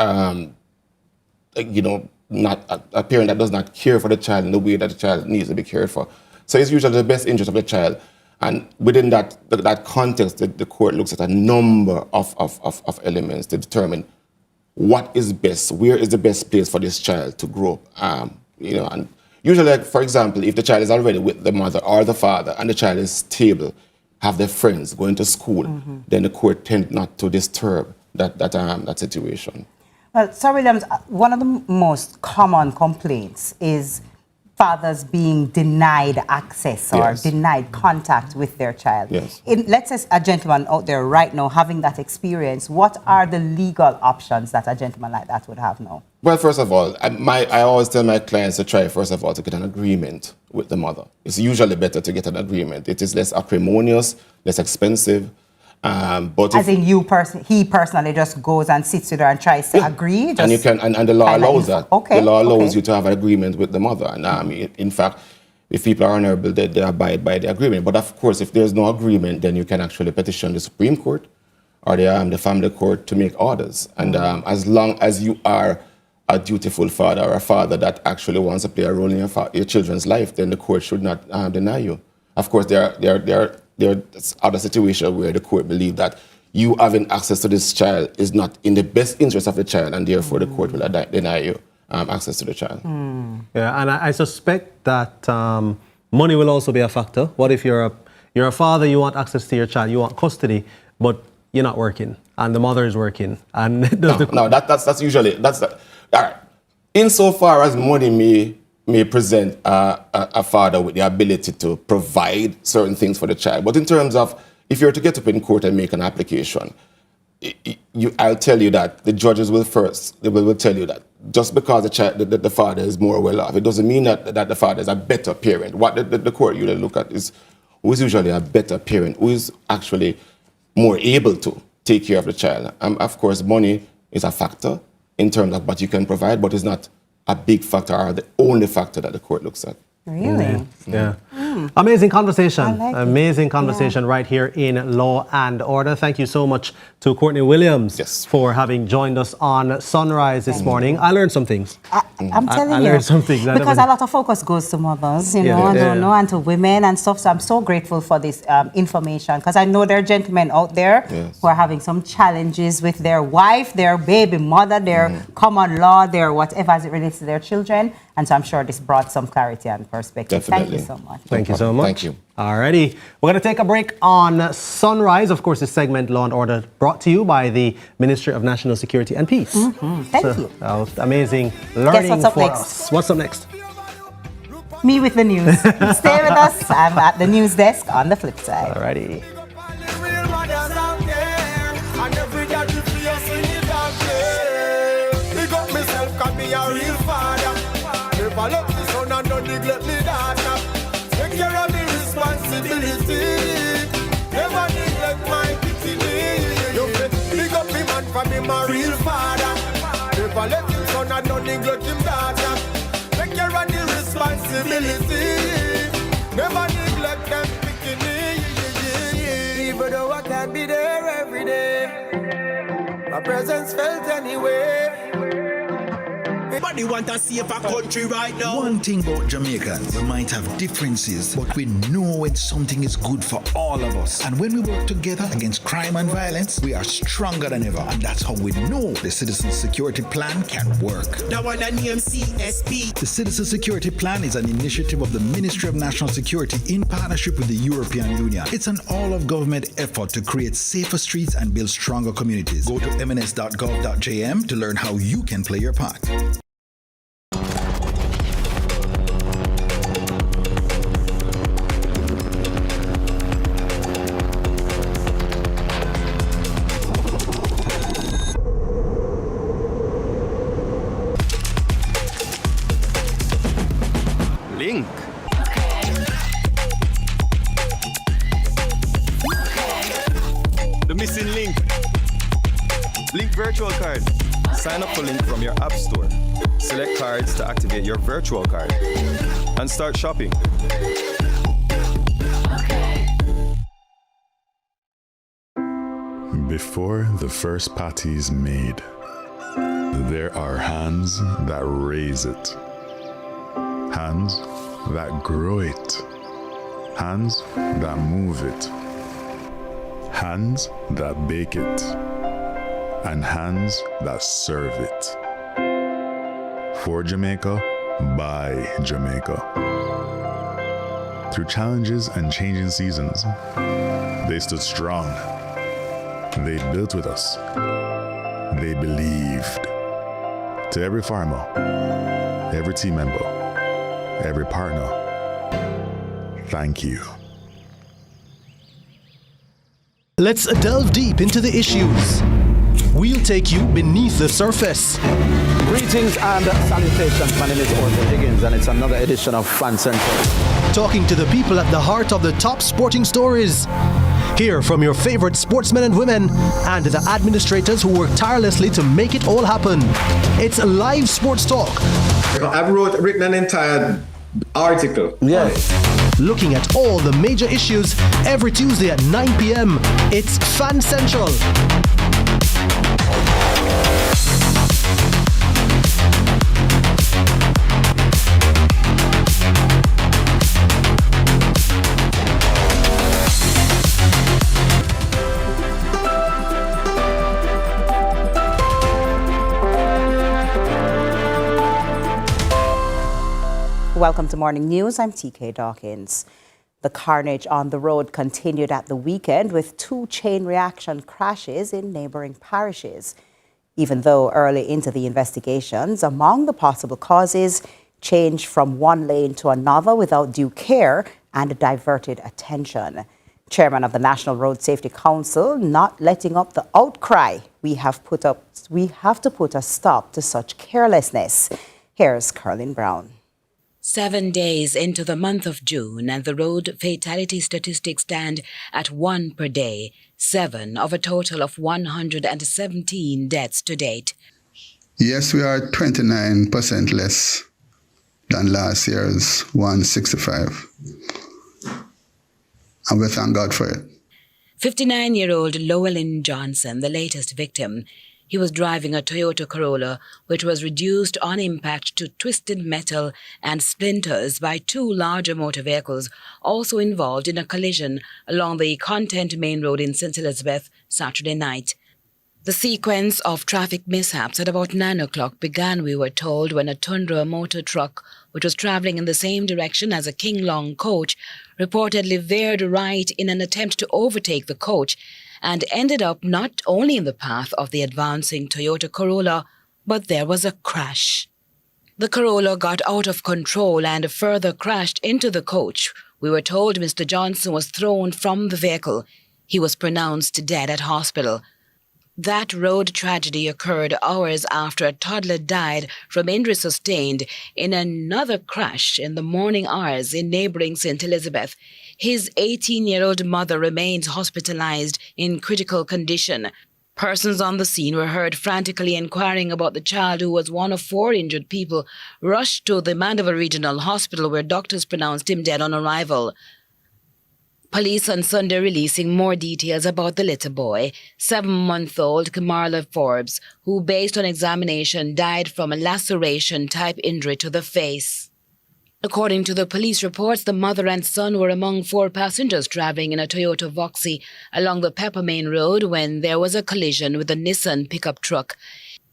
not a parent that does not care for the child in the way that the child needs to be cared for? So it's usually the best interest of the child. And within that context, the court looks at a number of elements to determine what is best, where is the best place for this child to grow up. And usually, for example, if the child is already with the mother or the father and the child is stable, have their friends, going to school, then the court tends not to disturb that situation. Well, Sir Williams, one of the most common complaints is fathers being denied access or denied contact with their child. Yes. Let's say a gentleman out there right now having that experience, what are the legal options that a gentleman like that would have now? Well, first of all, I always tell my clients to try, first of all, to get an agreement with the mother. It's usually better to get an agreement. It is less acrimonious, less expensive. But as in he personally just goes and sits with her and tries to agree? And you can, and the law allows that. Okay. The law allows you to have an agreement with the mother. And in fact, if people are honorable, they abide by the agreement. But of course, if there's no agreement, then you can actually petition the Supreme Court or the family court to make orders. And as long as you are a dutiful father or a father that actually wants to play a role in your children's life, then the court should not deny you. Of course, there are other situations where the court believes that you having access to this child is not in the best interest of the child, and therefore the court will deny you access to the child. Yeah, and I suspect that money will also be a factor. What if you're a father, you want access to your child, you want custody, but you're not working, and the mother is working, and that's usually all right. Insofar as money may present a father with the ability to provide certain things for the child, but in terms of if you're to get up in court and make an application, I'll tell you that the judges will tell you that just because the father is more well off, it doesn't mean that the father is a better parent. What the court usually look at is who is usually a better parent, who is actually more able to take care of the child. Of course, money is a factor in terms of what you can provide, but it's not a big factor or the only factor that the court looks at. Really? Yeah. Amazing conversation. Amazing it. conversation right here in Law and Order. Thank you so much to Courtney Williams for having joined us on Sunrise this morning. I learned some things. I'm telling you. I learned some things. Because a lot of focus goes to mothers, and to women and stuff. So I'm so grateful for this information, because I know there are gentlemen out there who are having some challenges with their wife, their baby mother, their common law, their whatever as it relates to their children. And so I'm sure this brought some clarity and perspective. Definitely. Thank you so much. Thank you so much. Thank you. Alrighty. We're going to take a break on Sunrise. Of course, this segment, Law and Order, brought to you by the Ministry of National Security and Peace. Thank you. That was amazing learning what's up for next? us. What's up next? Me with the news. Stay with us. I'm at the news desk on the flip side. Alrighty. I love the son and don't neglect me daughter. Take care of me responsibility. Never neglect my pity. You pick up me man for me my real father. Never let him son and don't neglect him daughter. Take care of the responsibility. Never neglect them picking me. Even though I can't be there every day, my presence felt anyway. Everybody want to see a country right now. One thing about Jamaicans, we might have differences, but we know when something is good for all of us. And when we work together against crime and violence, we are stronger than ever. And that's how we know the Citizen Security Plan can work. That one that name CSP. The Citizen Security Plan is an initiative of the Ministry of National Security in partnership with the European Union. It's an all-of-government effort to create safer streets and build stronger communities. Go to mns.gov.jm to learn how you can play your part. Link. The missing link. Link virtual card. Sign up for Link from your app store. Select cards to activate your virtual card and start shopping. Before the first patty is made, there are hands that raise it, hands that grow it, hands that move it, hands that bake it, and hands that serve it. For Jamaica, by Jamaica. Through challenges and changing seasons, they stood strong. They built with us. They believed. To every farmer, every team member, every partner, thank you. Let's delve deep into the issues. We'll take you beneath the surface. Greetings and salutations. My name is Orville Higgins, and it's another edition of Fan Central. Talking to the people at the heart of the top sporting stories. Hear from your favorite sportsmen and women and the administrators who work tirelessly to make it all happen. It's live sports talk. I've written an entire article. Yeah. Looking at all the major issues every Tuesday at 9 p.m. It's Fan Central. Welcome to Morning News. I'm TK Dawkins. The carnage on the road continued at the weekend with 2 chain reaction crashes in neighbouring parishes. Even though early into the investigations, among the possible causes, change from one lane to another without due care and diverted attention. Chairman of the National Road Safety Council not letting up the outcry. We have to put a stop to such carelessness. Here's Carlin Brown. 7 days into the month of June, and the road fatality statistics stand at 1 per day, 7 of a total of 117 deaths to date. Yes, we are 29% less than last year's 165. And we thank God for it. 59-year-old Llewellyn Johnson, the latest victim. He was driving a Toyota Corolla, which was reduced on impact to twisted metal and splinters by 2 larger motor vehicles, also involved in a collision along the Content Main Road in St. Elizabeth Saturday night. The sequence of traffic mishaps at about 9 o'clock began, we were told, when a Tundra motor truck, which was travelling in the same direction as a King Long coach, reportedly veered right in an attempt to overtake the coach, and ended up not only in the path of the advancing Toyota Corolla, but there was a crash. The Corolla got out of control and further crashed into the coach. We were told Mr. Johnson was thrown from the vehicle. He was pronounced dead at hospital. That road tragedy occurred hours after a toddler died from injury sustained in another crash in the morning hours in neighbouring St. Elizabeth. His 18-year-old mother remains hospitalized in critical condition. Persons on the scene were heard frantically inquiring about the child, who was one of 4 injured people, rushed to the Mandeville Regional Hospital, where doctors pronounced him dead on arrival. Police on Sunday releasing more details about the little boy, 7-month-old Kamarla Forbes, who, based on examination, died from a laceration-type injury to the face. According to the police reports, the mother and son were among 4 passengers travelling in a Toyota Voxy along the Pepper Main Road when there was a collision with a Nissan pickup truck.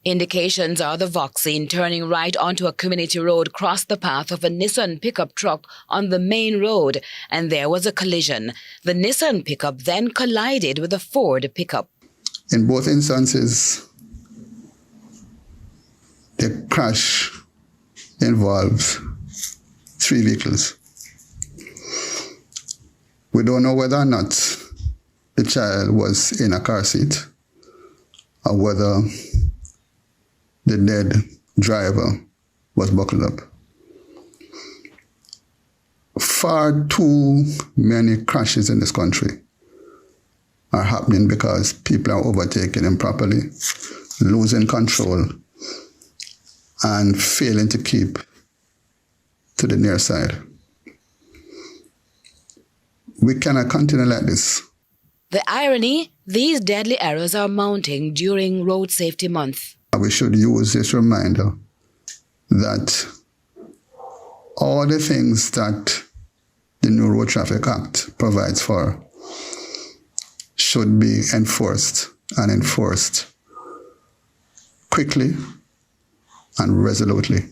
Indications are the Voxy, turning right onto a community road, crossed the path of a Nissan pickup truck on the main road, and there was a collision. The Nissan pickup then collided with a Ford pickup. In both instances, the crash involves 3 vehicles. We don't know whether or not the child was in a car seat or whether the dead driver was buckled up. Far too many crashes in this country are happening because people are overtaking improperly, losing control, and failing to keep to the near side. We cannot continue like this. The irony, these deadly errors are mounting during Road Safety Month. We should use this reminder that all the things that the new Road Traffic Act provides for should be enforced and enforced quickly and resolutely.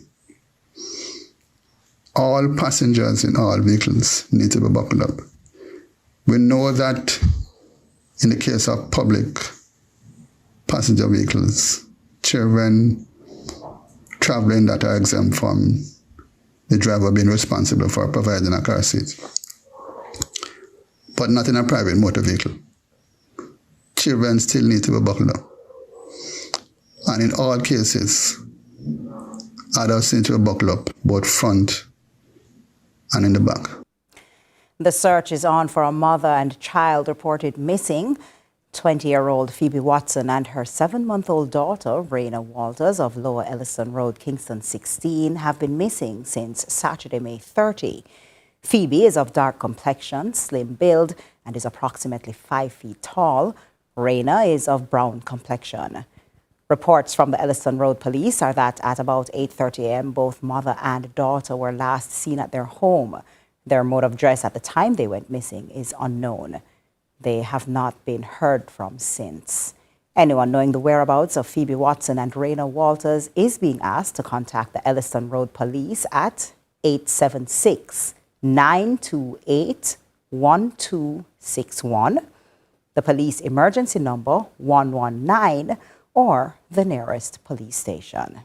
All passengers in all vehicles need to be buckled up. We know that in the case of public passenger vehicles, children traveling that are exempt from the driver being responsible for providing a car seat, but not in a private motor vehicle. Children still need to be buckled up. And in all cases, adults need to be buckled up, both front and in the back. The search is on for a mother and child reported missing. 20-year-old Phoebe Watson and her 7-month-old daughter, Raina Walters of Lower Ellison Road, Kingston 16, have been missing since Saturday, May 30. Phoebe is of dark complexion, slim build, and is approximately 5 feet tall. Raina is of brown complexion. Reports from the Ellison Road Police are that at about 8:30 a.m., both mother and daughter were last seen at their home. Their mode of dress at the time they went missing is unknown. They have not been heard from since. Anyone knowing the whereabouts of Phoebe Watson and Raina Walters is being asked to contact the Ellison Road Police at 876-928-1261, the police emergency number 119, or the nearest police station.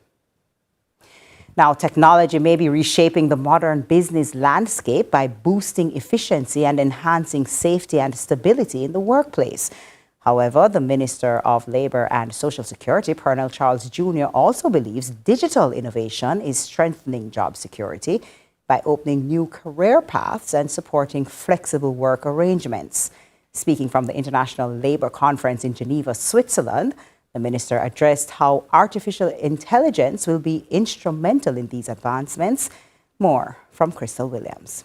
Now, technology may be reshaping the modern business landscape by boosting efficiency and enhancing safety and stability in the workplace. However, the Minister of Labour and Social Security, Pernell Charles Jr., also believes digital innovation is strengthening job security by opening new career paths and supporting flexible work arrangements. Speaking from the International Labour Conference in Geneva, Switzerland, the minister addressed how artificial intelligence will be instrumental in these advancements. More from Crystal Williams.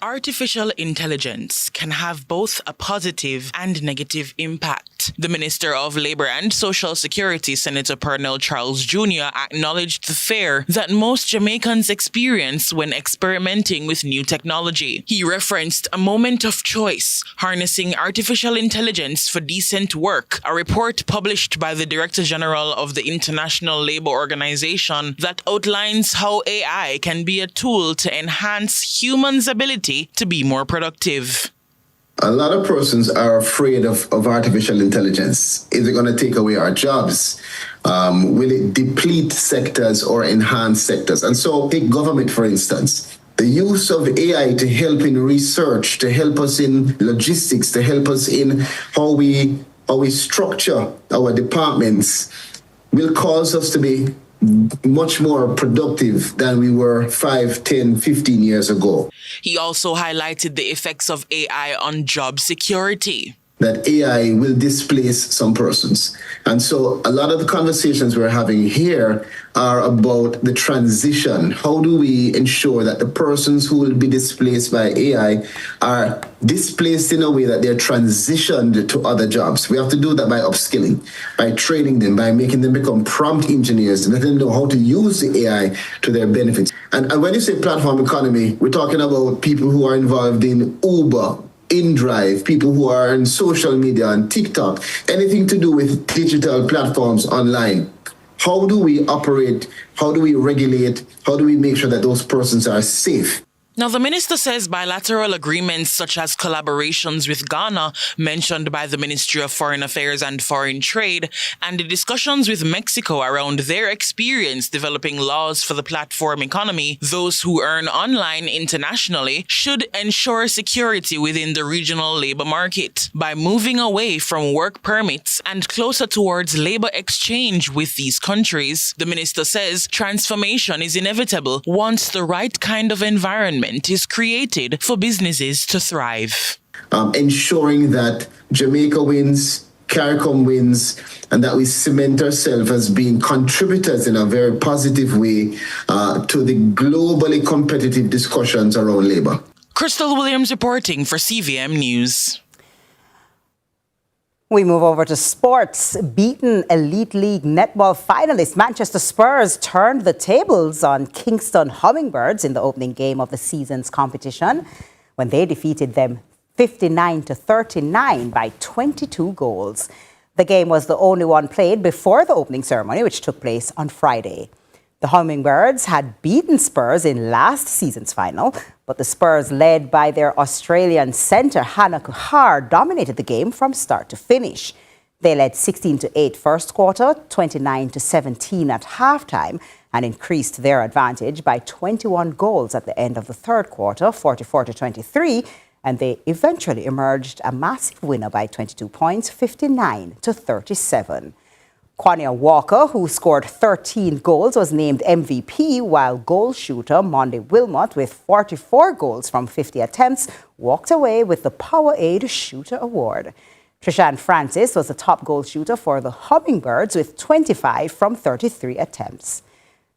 Artificial intelligence can have both a positive and negative impact. The Minister of Labour and Social Security, Senator Pernell Charles Jr., acknowledged the fear that most Jamaicans experience when experimenting with new technology. He referenced a moment of choice, harnessing artificial intelligence for decent work, a report published by the Director General of the International Labour Organization that outlines how AI can be a tool to enhance humans' ability to be more productive. A lot of persons are afraid of artificial intelligence. Is it going to take away our jobs? Will it deplete sectors or enhance sectors? And so take government, for instance. The use of AI to help in research, to help us in logistics, to help us in how we structure our departments will cause us to be much more productive than we were 5, 10, 15 years ago. He also highlighted the effects of AI on job security. That AI will displace some persons. And so a lot of the conversations we're having here are about the transition. How do we ensure that the persons who will be displaced by AI are displaced in a way that they're transitioned to other jobs? We have to do that by upskilling, by training them, by making them become prompt engineers and letting them know how to use the AI to their benefits. And when you say platform economy, we're talking about people who are involved in Uber, InDrive, people who are on social media and TikTok, anything to do with digital platforms online. How do we operate? How do we regulate? How do we make sure that those persons are safe? Now, the minister says bilateral agreements such as collaborations with Ghana, mentioned by the Ministry of Foreign Affairs and Foreign Trade, and the discussions with Mexico around their experience developing laws for the platform economy, those who earn online internationally, should ensure security within the regional labor market. By moving away from work permits and closer towards labor exchange with these countries, the minister says transformation is inevitable once the right kind of environment is created for businesses to thrive. Ensuring that Jamaica wins, CARICOM wins, and that we cement ourselves as being contributors in a very positive way to the globally competitive discussions around labor. Crystal Williams reporting for CVM News. We move over to sports. Beaten Elite League netball finalist Manchester Spurs turned the tables on Kingston Hummingbirds in the opening game of the season's competition when they defeated them 59-39 by 22 goals. The game was the only one played before the opening ceremony, which took place on Friday. The Hummingbirds had beaten Spurs in last season's final, but the Spurs, led by their Australian centre Hannah Kuhar, dominated the game from start to finish. They led 16-8 first quarter, 29-17 at halftime, and increased their advantage by 21 goals at the end of the third quarter, 44-23, and they eventually emerged a massive winner by 22 points, 59-37. Quania Walker, who scored 13 goals, was named MVP, while goal shooter Monday Wilmot, with 44 goals from 50 attempts, walked away with the Powerade Shooter Award. Trishan Francis was the top goal shooter for the Hummingbirds with 25 from 33 attempts.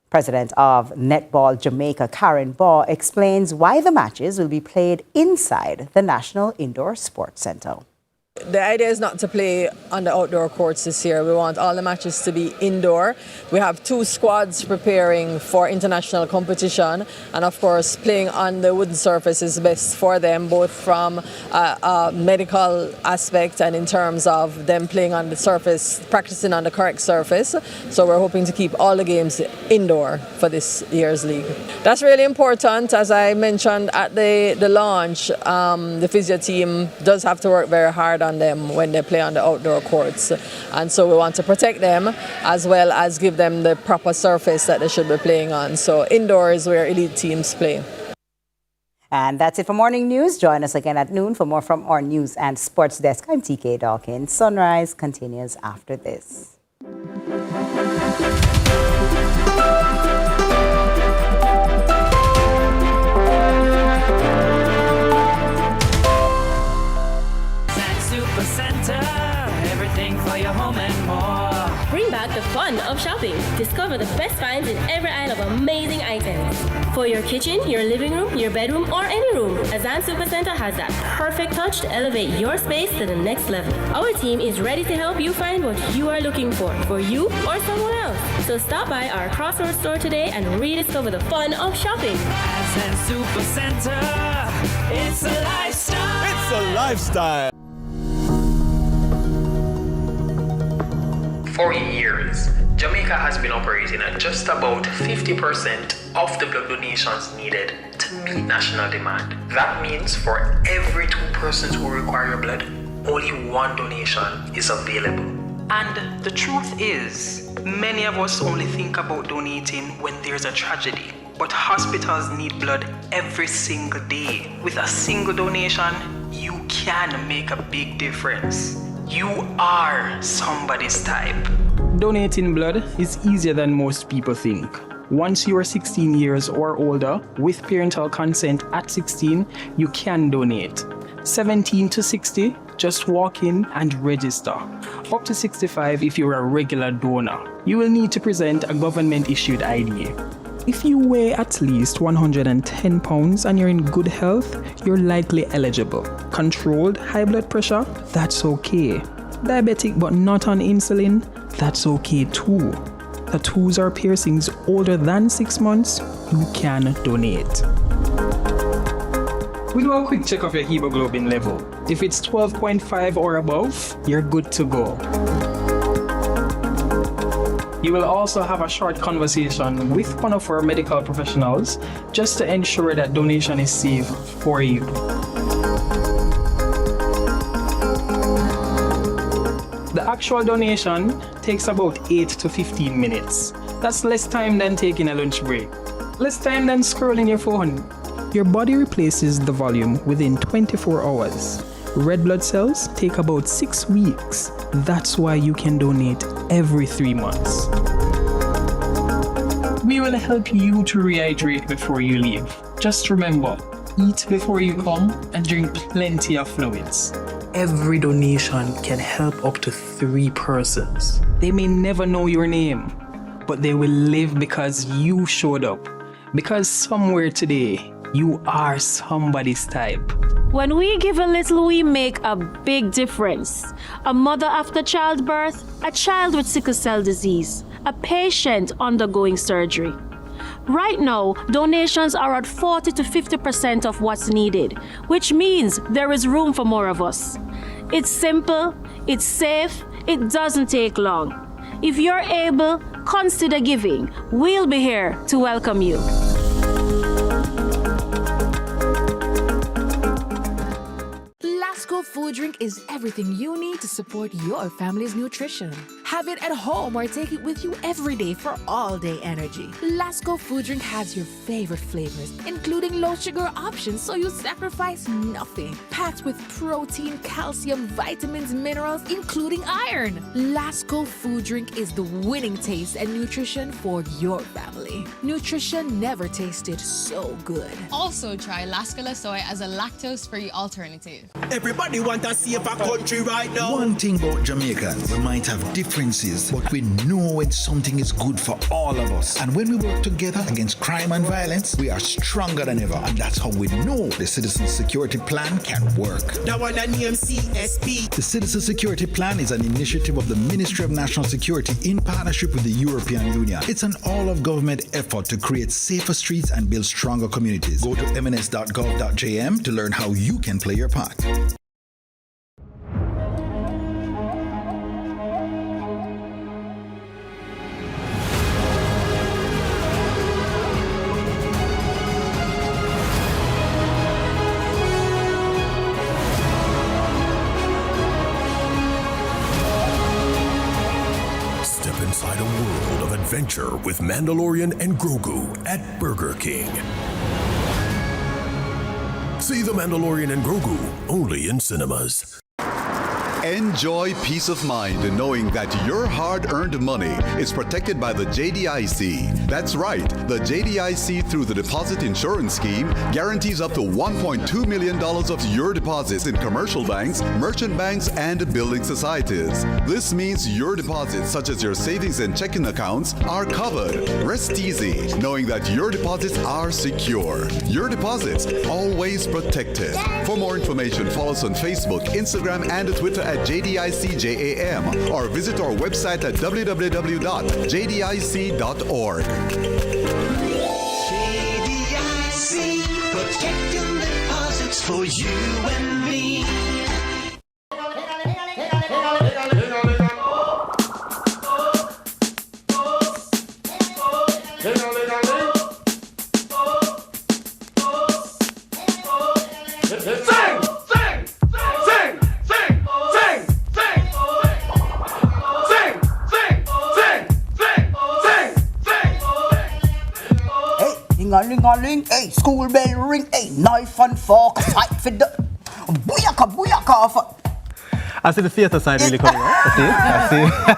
President of Netball Jamaica, Karen Baugh, explains why the matches will be played inside the National Indoor Sports Centre. The idea is not to play on the outdoor courts this year. We want all the matches to be indoor. We have 2 squads preparing for international competition, and of course playing on the wooden surface is best for them, both from a medical aspect and in terms of them playing on the surface, practicing on the correct surface. So we're hoping to keep all the games indoor for this year's league. That's really important. As I mentioned at the launch, the physio team does have to work very hard on them when they play on the outdoor courts, and so we want to protect them as well as give them the proper surface that they should be playing on. So indoor is where elite teams play. And that's it for Morning News. Join us again at noon for more from our news and sports desk. I'm TK Dawkins. Sunrise continues after this. Everything for your home and more. Bring back the fun of shopping. Discover the best finds in every aisle of amazing items. For your kitchen, your living room, your bedroom, or any room, Azan Supercenter has that perfect touch to elevate your space to the next level. Our team is ready to help you find what you are looking for you or someone else. So stop by our Crossroads store today and rediscover the fun of shopping. Azan Supercenter, it's a lifestyle. It's a lifestyle. For years, Jamaica has been operating at just about 50% of the blood donations needed to meet national demand. That means for every 2 persons who require blood, only 1 donation is available. And the truth is, many of us only think about donating when there's a tragedy. But hospitals need blood every single day. With a single donation, you can make a big difference. You are somebody's type. Donating blood is easier than most people think. Once you are 16 years or older, with parental consent at 16, you can donate. 17 to 60, just walk in and register. Up to 65 if you're a regular donor. You will need to present a government-issued ID. If you weigh at least 110 pounds and you're in good health, you're likely eligible. Controlled high blood pressure? That's okay. Diabetic but not on insulin? That's okay too. Tattoos or piercings older than 6 months? You can donate. We do a quick check of your hemoglobin level. If it's 12.5 or above, you're good to go. You will also have a short conversation with one of our medical professionals just to ensure that donation is safe for you. The actual donation takes about 8 to 15 minutes. That's less time than taking a lunch break. Less time than scrolling your phone. Your body replaces the volume within 24 hours. Red blood cells take about 6 weeks. That's why you can donate every 3 months. We will help you to rehydrate before you leave. Just remember, eat before you come and drink plenty of fluids. Every donation can help up to 3 persons. They may never know your name, but they will live because you showed up. Because somewhere today, you are somebody's type. When we give a little, we make a big difference. A mother after childbirth, a child with sickle cell disease, a patient undergoing surgery. Right now, donations are at 40 to 50% of what's needed, which means there is room for more of us. It's simple, it's safe, it doesn't take long. If you're able, consider giving. We'll be here to welcome you. Lasco food drink is everything you need to support your family's nutrition. Have it at home or take it with you every day for all-day energy. Lasco food drink has your favorite flavors, including low-sugar options, so you sacrifice nothing. Packed with protein, calcium, vitamins, minerals, including iron. Lasco food drink is the winning taste and nutrition for your family. Nutrition never tasted so good. Also try Lasco Soy as a lactose-free alternative. Everybody want to see a country right now. One thing about Jamaicans, we might have differences, but we know when something is good for all of us. And when we work together against crime and violence, we are stronger than ever. And that's how we know the Citizen Security Plan can work. That one that name CSP. The Citizen Security Plan is an initiative of the Ministry of National Security in partnership with the European Union. It's an all-of-government effort to create safer streets and build stronger communities. Go to mns.gov.jm to learn how you can play your part. Step inside a world of adventure with Mandalorian and Grogu at Burger King. See The Mandalorian and Grogu only in cinemas. Enjoy peace of mind in knowing that your hard-earned money is protected by the JDIC. That's right, the JDIC through the Deposit Insurance Scheme guarantees up to $1.2 million of your deposits in commercial banks, merchant banks, and building societies. This means your deposits, such as your savings and checking accounts, are covered. Rest easy, knowing that your deposits are secure. Your deposits, always protected. For more information, follow us on Facebook, Instagram, and Twitter at JDICJAM or visit our website at www.jdic.org. JDIC, protecting deposits for you and me. Ling-a-ling-a-ling, hey, school bell ring, hey, knife and fork, fight for the booyaka, booyaka. I see the theatre side really coming out.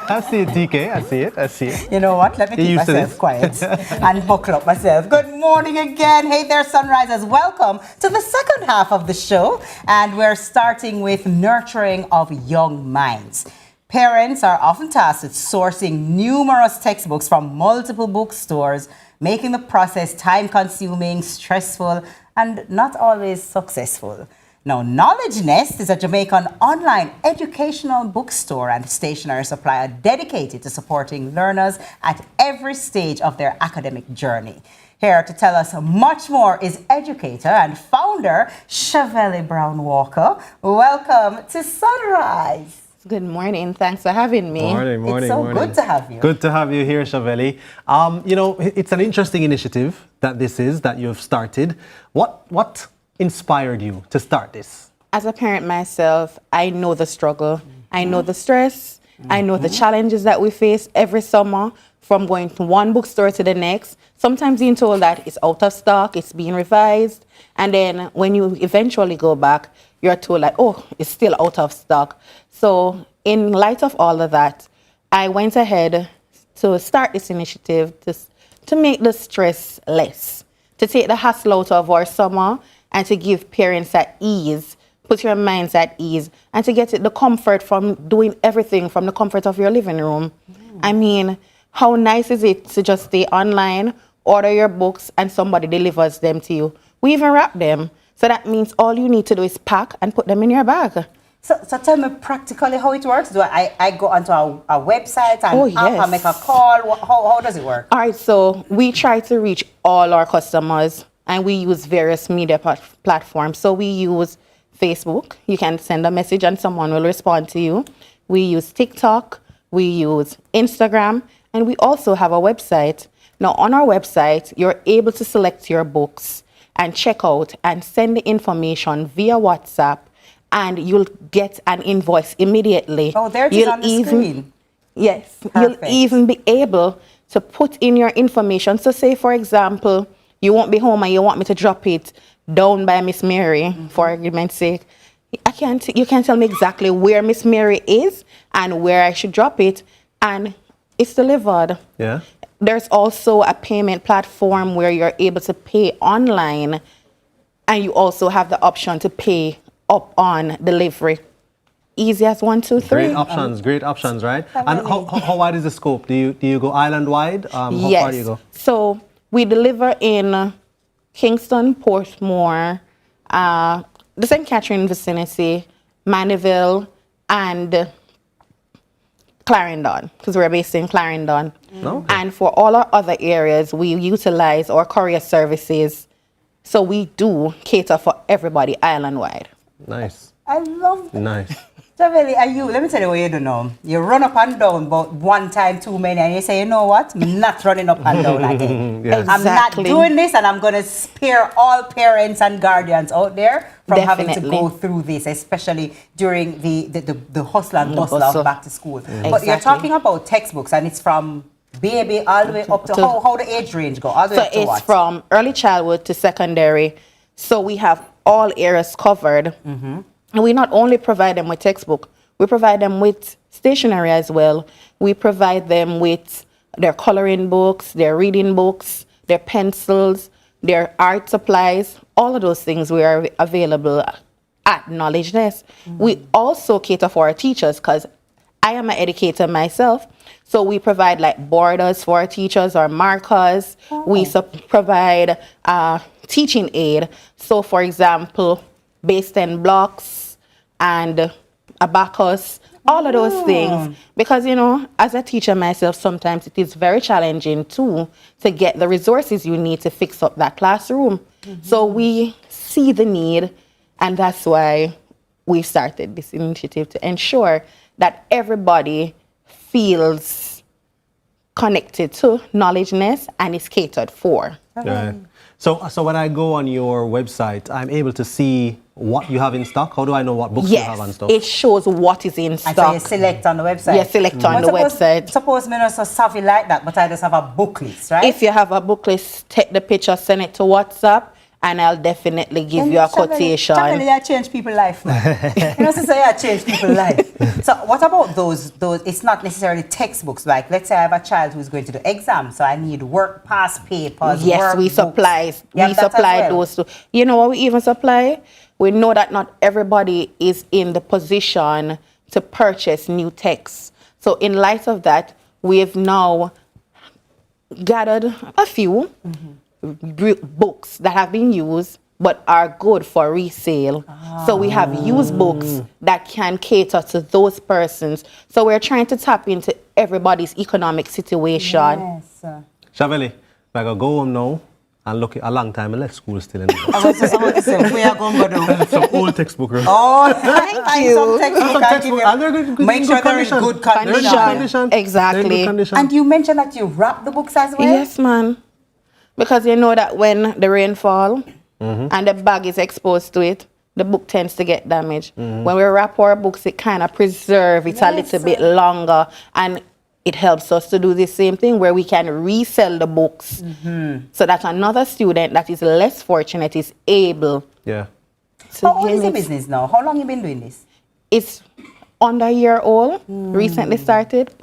I see it, TK. I see it. You know what? Let me keep myself quiet and buckle up myself. Good morning again. Hey there, Sunrisers. Welcome to the second half of the show. And we're starting with nurturing of young minds. Parents are often tasked with sourcing numerous textbooks from multiple bookstores, making the process time-consuming, stressful, and not always successful. Now, Knowledge Nest is a Jamaican online educational bookstore and stationery supplier dedicated to supporting learners at every stage of their academic journey. Here to tell us much more is educator and founder Chevelle Brown Walker. Welcome to Sunrise. Good morning. Thanks for having me. Morning. It's so good to have you. Good to have you here, Chevelle. You know, it's an interesting initiative that you've started. What inspired you to start this? As a parent myself, I know the struggle. I know the stress. I know the challenges that we face every summer from going from one bookstore to the next. Sometimes being told that it's out of stock, it's being revised. And then when you eventually go back, you're told like, oh, it's still out of stock. So in light of all of that, I went ahead to start this initiative to make the stress less, to take the hassle out of our summer and to give parents at ease, put your minds at ease, and to get the comfort from doing everything from the comfort of your living room. I mean, how nice is it to just stay online, order your books, and somebody delivers them to you? We even wrap them. So that means all you need to do is pack and put them in your bag. So tell me practically how it works. Do I go onto a website and app and make a call? How does it work? All right, so we try to reach all our customers and we use various media platforms. So we use Facebook. You can send a message and someone will respond to you. We use TikTok. We use Instagram. And we also have a website. Now, on our website, you're able to select your books and check out and send the information via WhatsApp, and you'll get an invoice immediately. Oh, there it is on the screen. Yes. Perfect. You'll even be able to put in your information. So say, for example, you won't be home and you want me to drop it down by Miss Mary, for argument's sake. You can tell me exactly where Miss Mary is and where I should drop it, and it's delivered. Yeah. There's also a payment platform where you're able to pay online, and you also have the option to pay up on delivery. Easy as 1, 2, 3. Great options, right? And how wide is the scope? Do you go island wide? How far do you go? So we deliver in Kingston, Portmore, the St. Catherine vicinity, Maniville, and Clarendon, because we're based in Clarendon. Okay. And for all our other areas, we utilize our courier services. So we do cater for everybody island-wide. Nice. I love that. Nice. Javeli, let me tell you what you do now. You run up and down about one time too many, and you say, you know what? I'm not running up and down again. Yes. I'm not doing this, and I'm going to spare all parents and guardians out there from having to go through this, especially during the hustle and bustle of back to school. But you're talking about textbooks, and it's from baby all the way up to how the age range go? All the way up to it's what? from early childhood to secondary. So we have all areas covered. And we not only provide them with textbook, we provide them with stationery as well. We provide them with their coloring books, their reading books, their pencils, their art supplies. All of those things we are available at Knowledge Nest. We also cater for our teachers, because I am an educator myself. So we provide like borders for our teachers or markers. We provide teaching aid. So for example, based in blocks and abacus, all of those things. Because, you know, as a teacher myself, sometimes it is very challenging too to get the resources you need to fix up that classroom. So we see the need, and that's why we started this initiative, to ensure that everybody feels connected to Knowledge Nest and is catered for. Right. So when I go on your website, I'm able to see what you have in stock. How do I know what books you have on stock? It shows what is in stock. And so you select on the website? Yeah, select on the website. Suppose me not so savvy like that, but I just have a book list, right? If you have a book list, take the picture, send it to WhatsApp, and I'll definitely give you a quotation. I change people's life now. You know, say I change people's life. So what about those, it's not necessarily textbooks. Like, let's say I have a child who's going to do exams, so I need work pass papers, yes, we supply those too. You know what we even supply? We know that not everybody is in the position to purchase new texts. So in light of that, we have now gathered a few books that have been used but are good for resale. So we have used books that can cater to those persons. So we're trying to tap into everybody's economic situation. Yes. Shaveli, I gotta go home now and look at a long time. I left school still. I was just about to say, where are you going to do? Some old textbook. Right? Oh, thank you. Some textbook. And they're good, make sure they're in good condition. Exactly. And you mentioned that you wrap the books as well? Yes, man. Because you know that when the rain falls and the bag is exposed to it, the book tends to get damaged. When we wrap our books, it kind of preserves it a little bit longer, and it helps us to do the same thing where we can resell the books so that another student that is less fortunate is able to How old is your business now? How long have you been doing this? It's under a year old, recently started.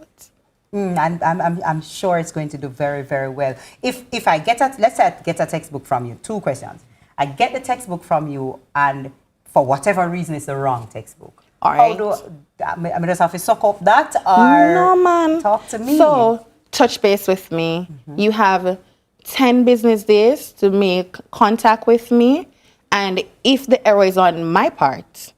And I'm sure it's going to do very, very well. If I get let's say I get a textbook from you, 2 questions. I get the textbook from you, and for whatever reason it's the wrong textbook. All right. I just have to suck up that, or no, man. Talk to me. So touch base with me. You have 10 business days to make contact with me, And if the error is on my part,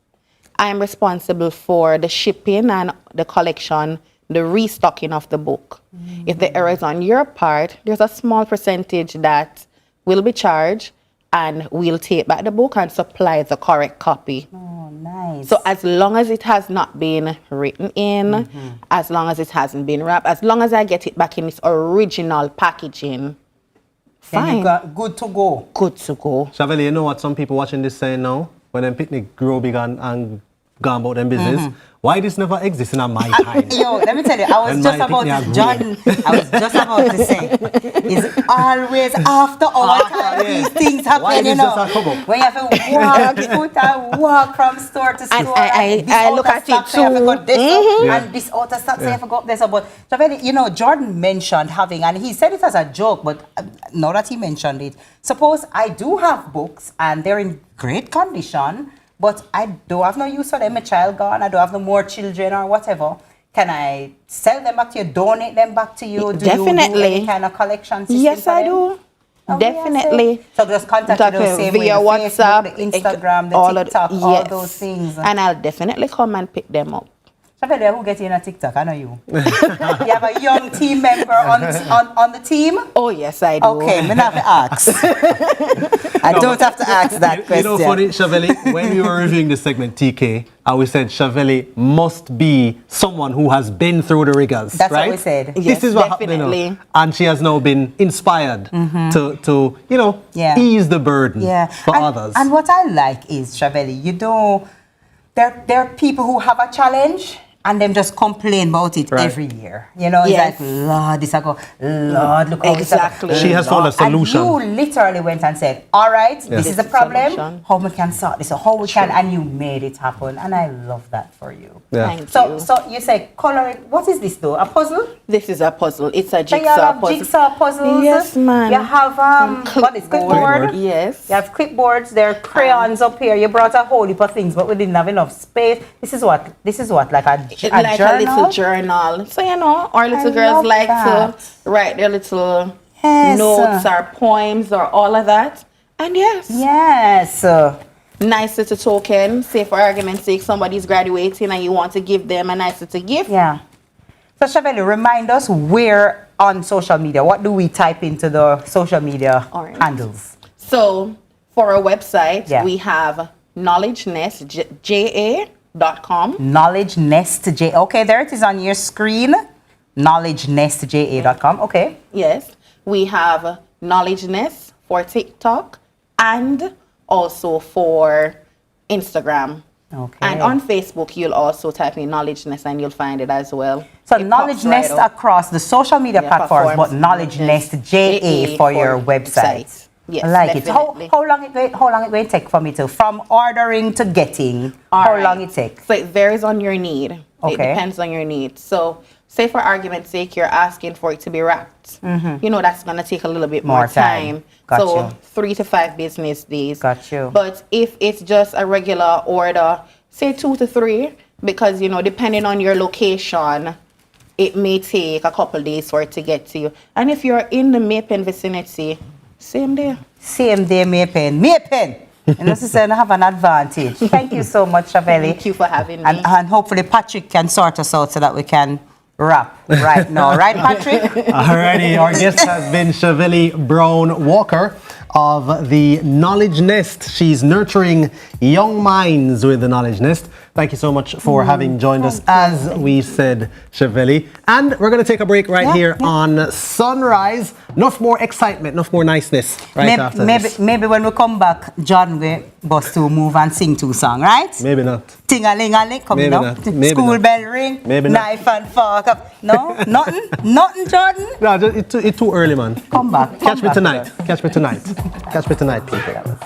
I am responsible for the shipping and the collection, the restocking of the book. If the error is on your part, there's a small percentage that will be charged, and we'll take back the book and supply the correct copy. Oh, nice. So as long as it has not been written in, as long as it hasn't been wrapped, as long as I get it back in its original packaging, Then fine. you got good to go. Good to go. Shaveli, you know what some people watching this saying now? When them picnic grow big and gone about them business, why this never exists in my time? Yo, let me tell you, I was When just my about picnic to, are John, I was just about to say, it's always after our time these things happen, Why you this know. just a come up? When you have to walk from store to store, And I look at it so you have to go too. this up, Yeah. and this out of stock, so you have to go up this up. But Javeli, you know, Jordan mentioned having, and he said it as a joke, but now that he mentioned it, suppose I do have books and they're in great condition, but I don't have no use for them, a child gone, I don't have no more children or whatever. Can I sell them back to you, donate them back to you? Do you do any kind of collection system Yes, for I them? do. Oh, Definitely. yes, so just contact you the same way, via the WhatsApp, Facebook, the Instagram, the all TikTok, of, all yes. those things. And I'll definitely come and pick them up. Shaveli, who get you in a TikTok? I know you. You have a young team member on the team? Oh, yes, I do. Okay, me not have to ask. I don't have to ask that question. You know, funny, Shaveli, when we were reviewing the segment TK, and we said Shaveli must be someone who has been through the rigors. That's right? what we said. This Yes, is what happened, you know. definitely. And she has now been inspired to you know, Yeah. ease the burden for others. And what I like is, Shaveli, you know, there are people who have a challenge and them just complain about it every year. You know, it's Yes. like, Lord, this I go, Lord, look how this I go. Exactly. She has found a solution. And you literally went and said, all right, this is the problem, Solution. how we can sort this, or how we can, and you made it happen. And I love that for you. Yeah. Thank So, you. so you say coloring, what is this though? A puzzle? This is a puzzle. It's a So you jigsaw have puzzle. jigsaw puzzles? Yes, ma'am. You have, what is clipboard? Yes. You have clipboards, there are crayons up here. You brought a whole heap of things, but we didn't have enough space. This is what, like a Like journal? a little journal. So, you know, our little I girls love like that. to write their little Yes. notes or poems or all of that. And yes. Yes. Nice little token. Say for argument's sake, somebody's graduating and you want to give them a nice little gift. Yeah. So, Shaveli, remind us where on social media. What do we type into the social media handles? So, for our website, Yeah. we have knowledgenestja.com. Knowledge Nest J. Okay, there it is on your screen. KnowledgeNestJA.com. Okay. Yes. We have Knowledge Nest for TikTok and also for Instagram. Okay. And on Facebook, you'll also type in Knowledge Nest and you'll find it as well. So It Knowledge pops right Nest up. across the social media platforms, but Knowledge Nest JA for your website. Yes, I like definitely. it. How long it will take for me to, from ordering to getting? How long it takes? So it varies on your need. It Okay. depends on your need. So say for argument's sake, you're asking for it to be wrapped. You know, that's going to take a little bit more time. Got so you. 3 to 5 business days. Got you. But if it's just a regular order, say 2 to 3, because, you know, depending on your location, it may take a couple days for it to get to you. And if you're in the Maypen vicinity, same day. Same day, Maypen. And this is saying I have an advantage. Thank you so much, Shaveli. Thank you for having me. And hopefully Patrick can sort us out so that we can wrap right now. Right, Patrick? Alrighty, our guest has been Shaveli Brown Walker of the Knowledge Nest. She's nurturing young minds with the Knowledge Nest. Thank you so much for having joined us, as we said, Shaveli. And we're going to take a break here on Sunrise. Enough more excitement, enough more niceness after this. Maybe when we come back, John will bust to move and sing 2 songs, right? Maybe not. Ting-a-ling-a-ling, coming Maybe up. not. Maybe School not. bell ring, Maybe not. knife and fork up. No? Nothing? Nothing, Jordan? No, it's too early, man. Come back. Catch me tonight. Catch me tonight. Catch me tonight, people.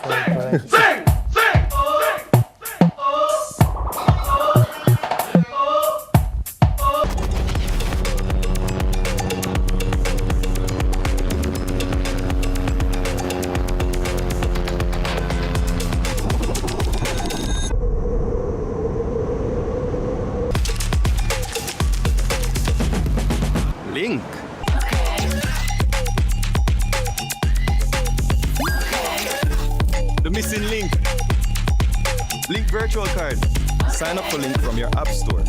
Link. The missing link. Sign up for link from your app store.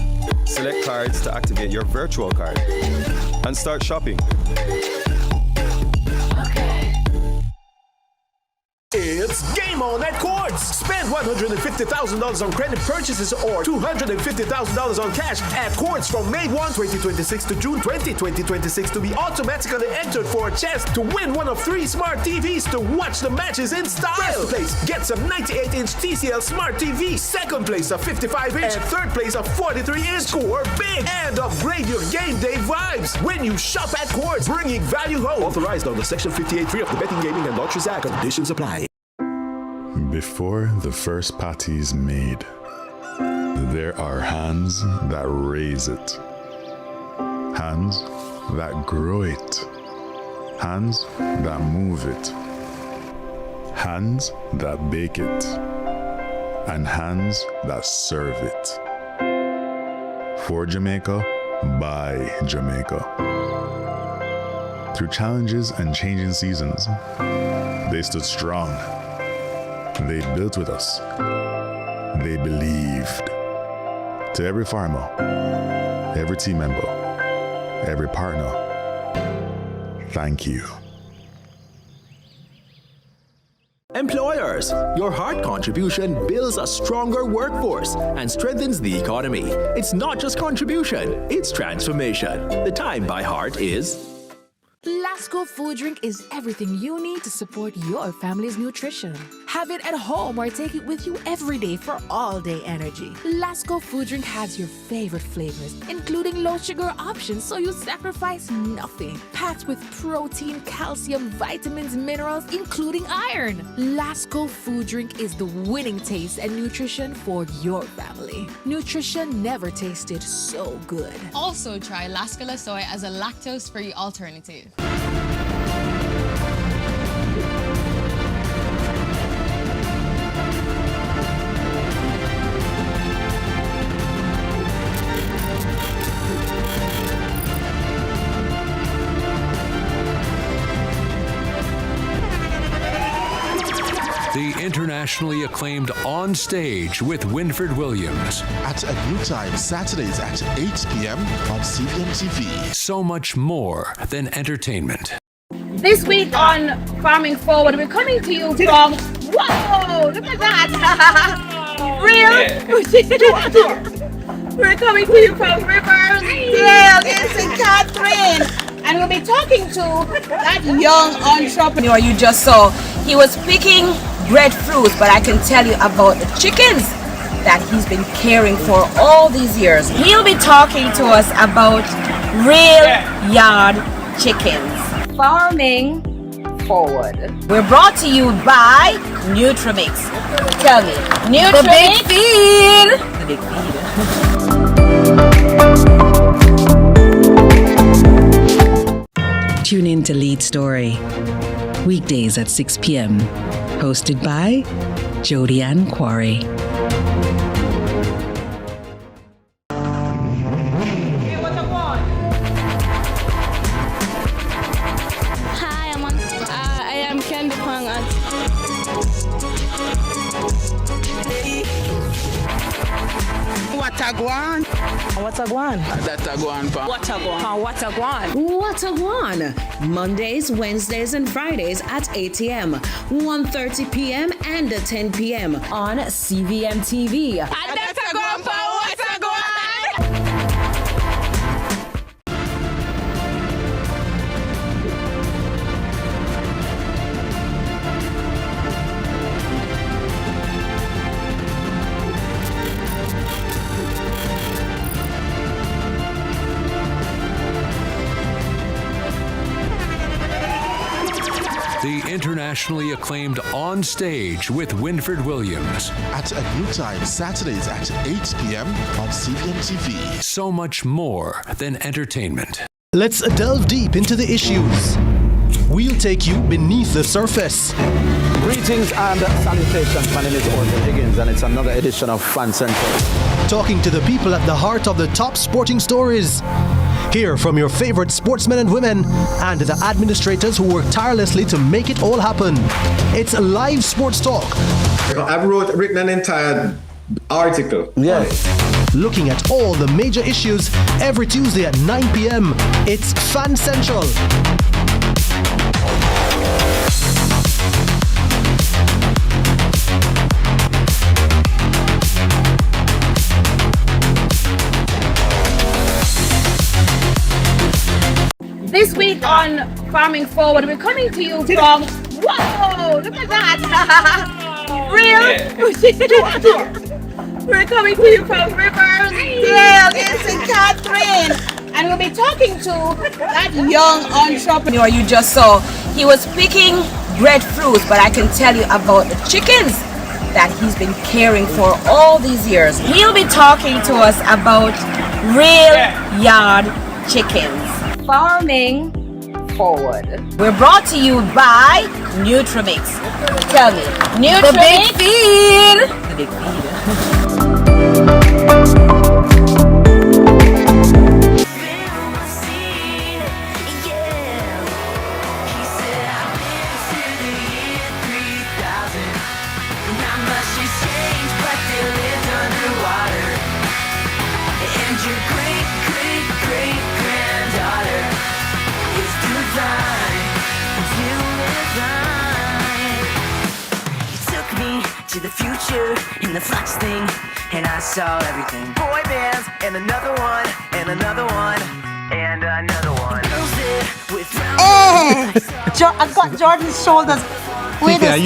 Select cards to activate your virtual card and start shopping. It's game on at Quartz. Spend $150,000 on credit purchases or $250,000 on cash at Quartz from May 1, 2026 to June 20, 2026 to be automatically entered for a chance to win one of 3 smart TVs to watch the matches in style. First place gets a 98-inch TCL smart TV. Second place a 55-inch. And third place a 43-inch. Score big and upgrade your game day vibes when you shop at Quartz, bringing value home. Authorized under Section 58.3 of the Betting, Gaming and Lotteries Act. Conditions apply. Before the first patty is made, there are hands that raise it, hands that grow it, hands that move it, hands that bake it, and hands that serve it. For Jamaica, by Jamaica. Through challenges and changing seasons, they stood strong. They built with us. They believed. To every farmer, every team member, every partner, thank you. Employers, your hard contribution builds a stronger workforce and strengthens the economy. It's not just contribution, it's transformation. The time by heart is... Lasco Food Drink is everything you need to support your family's nutrition. Have it at home or take it with you every day for all-day energy. Lasco Food Drink has your favorite flavors, including low-sugar options so you sacrifice nothing. Packed with protein, calcium, vitamins, minerals, including iron. Lasco Food Drink is the winning taste and nutrition for your family. Nutrition never tasted so good. Also try Lascola Soy as a lactose-free alternative. The internationally acclaimed On Stage with Winfred Williams. At a new time, Saturdays at 8 p.m. on CVMTV. So much more than entertainment. This week on Farming Forward, we're coming to you from, whoa, look at that. We're coming to you from Riverdale in St. Catherine. And we'll be talking to that young entrepreneur you just saw. He was picking breadfruits, but I can tell you about the chickens that he's been caring for all these years. He'll be talking to us about real yard chickens. Farming Forward. We're brought to you by Nutrimix. Tell me, Nutrimix? The big feed. The big feed. Tune in to Lead Story, weekdays at 6 p.m. Hosted by Jody Ann Quarry. Hi, I am Candy Pang. Watagwan. Watagwan. Datagwan. Watagwan. Watagwan. Watagwan. Mondays, Wednesdays, and Fridays at 8 a.m., 1:30 p.m., and 10 p.m. on CVMTV. Datagwan pa Watagwan. The internationally acclaimed On Stage with Winfred Williams. At a new time, Saturdays at 8 p.m. on CVMTV. So much more than entertainment. Let's delve deep into the issues. We'll take you beneath the surface. Greetings and salutations. My name is Orville Higgins, and it's another edition of Fan Central. Talking to the people at the heart of the top sporting stories. Hear from your favorite sportsmen and women and the administrators who work tirelessly to make it all happen. It's live sports talk. I've written an entire article. Yeah. Looking at all the major issues every Tuesday at 9 p.m. It's Fan Central. This week on Farming Forward, we're coming to you from, whoa, look at that. We're coming to you from Riverdale in St. Catherine. And we'll be talking to that young entrepreneur you just saw. He was picking breadfruits, but I can tell you about the chickens that he's been caring for all these years. He'll be talking to us about real yard chickens. Farming Forward. We're brought to you by Nutrimix. Tell me, Nutrimix. The big feed. The big feed. To the future in the flux thing, and I saw everything. Boy bands, and another one, and another one, and another one. I got Jordan's shoulders. Wait, are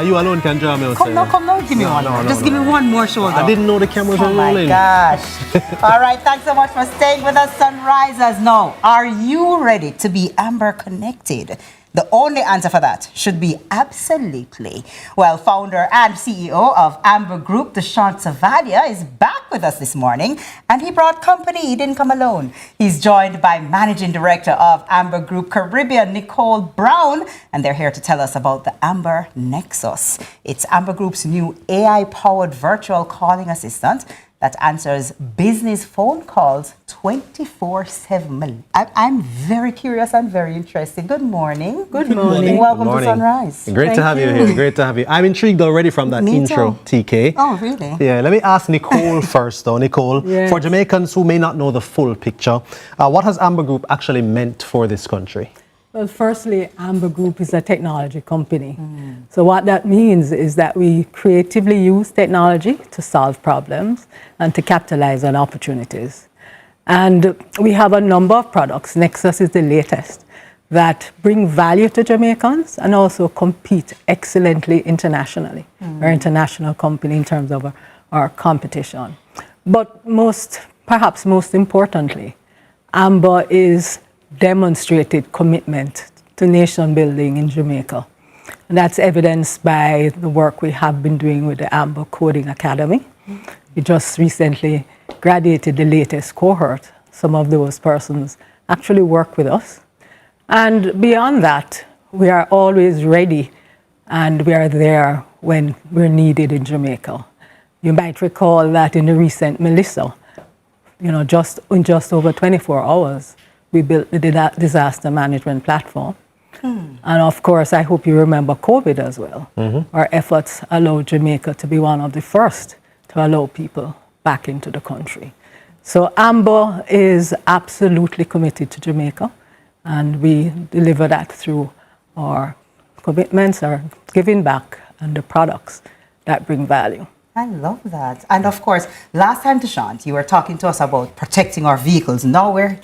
you alone? Can draw me? Come now, give me one. Just give me one more shoulder. I didn't know the cameras were rolling. Oh my gosh. All right, thanks so much for staying with us, Sunrisers. Now, are you ready to be Amber connected? The only answer for that should be absolutely. Well, founder and CEO of Amber Group, Deshant Savalia, is back with us this morning, and he brought company. He didn't come alone. He's joined by Managing Director of Amber Group Caribbean, Nicole Brown, and they're here to tell us about the Amber Nexus. It's Amber Group's new AI-powered virtual calling assistant that answers business phone calls 24/7. I'm very curious and very interested. Good morning. Good morning. Welcome to Sunrise. Great to have you here. Great to have you. I'm intrigued already from that intro, TK. Oh, really? Yeah, let me ask Nicole first, though. Nicole, Yes. for Jamaicans who may not know the full picture, what has Amber Group actually meant for this country? Well, firstly, Amber Group is a technology company. So what that means is that we creatively use technology to solve problems and to capitalize on opportunities. And we have a number of products. Nexus is the latest that bring value to Jamaicans and also compete excellently internationally. We're an international company in terms of our competition. But perhaps most importantly, Amber is demonstrated commitment to nation building in Jamaica. And that's evidenced by the work we have been doing with the Amber Coding Academy. We just recently graduated the latest cohort. Some of those persons actually work with us. And beyond that, we are always ready and we are there when we're needed in Jamaica. You might recall that in the recent Melissa, in just over 24 hours, we built the disaster management platform. And of course, I hope you remember COVID as well. Our efforts allowed Jamaica to be one of the first to allow people back into the country. So Amber is absolutely committed to Jamaica, and we deliver that through our commitments, our giving back, and the products that bring value. I love that. And of course, last time, Deshant, you were talking to us about protecting our vehicles. Now we're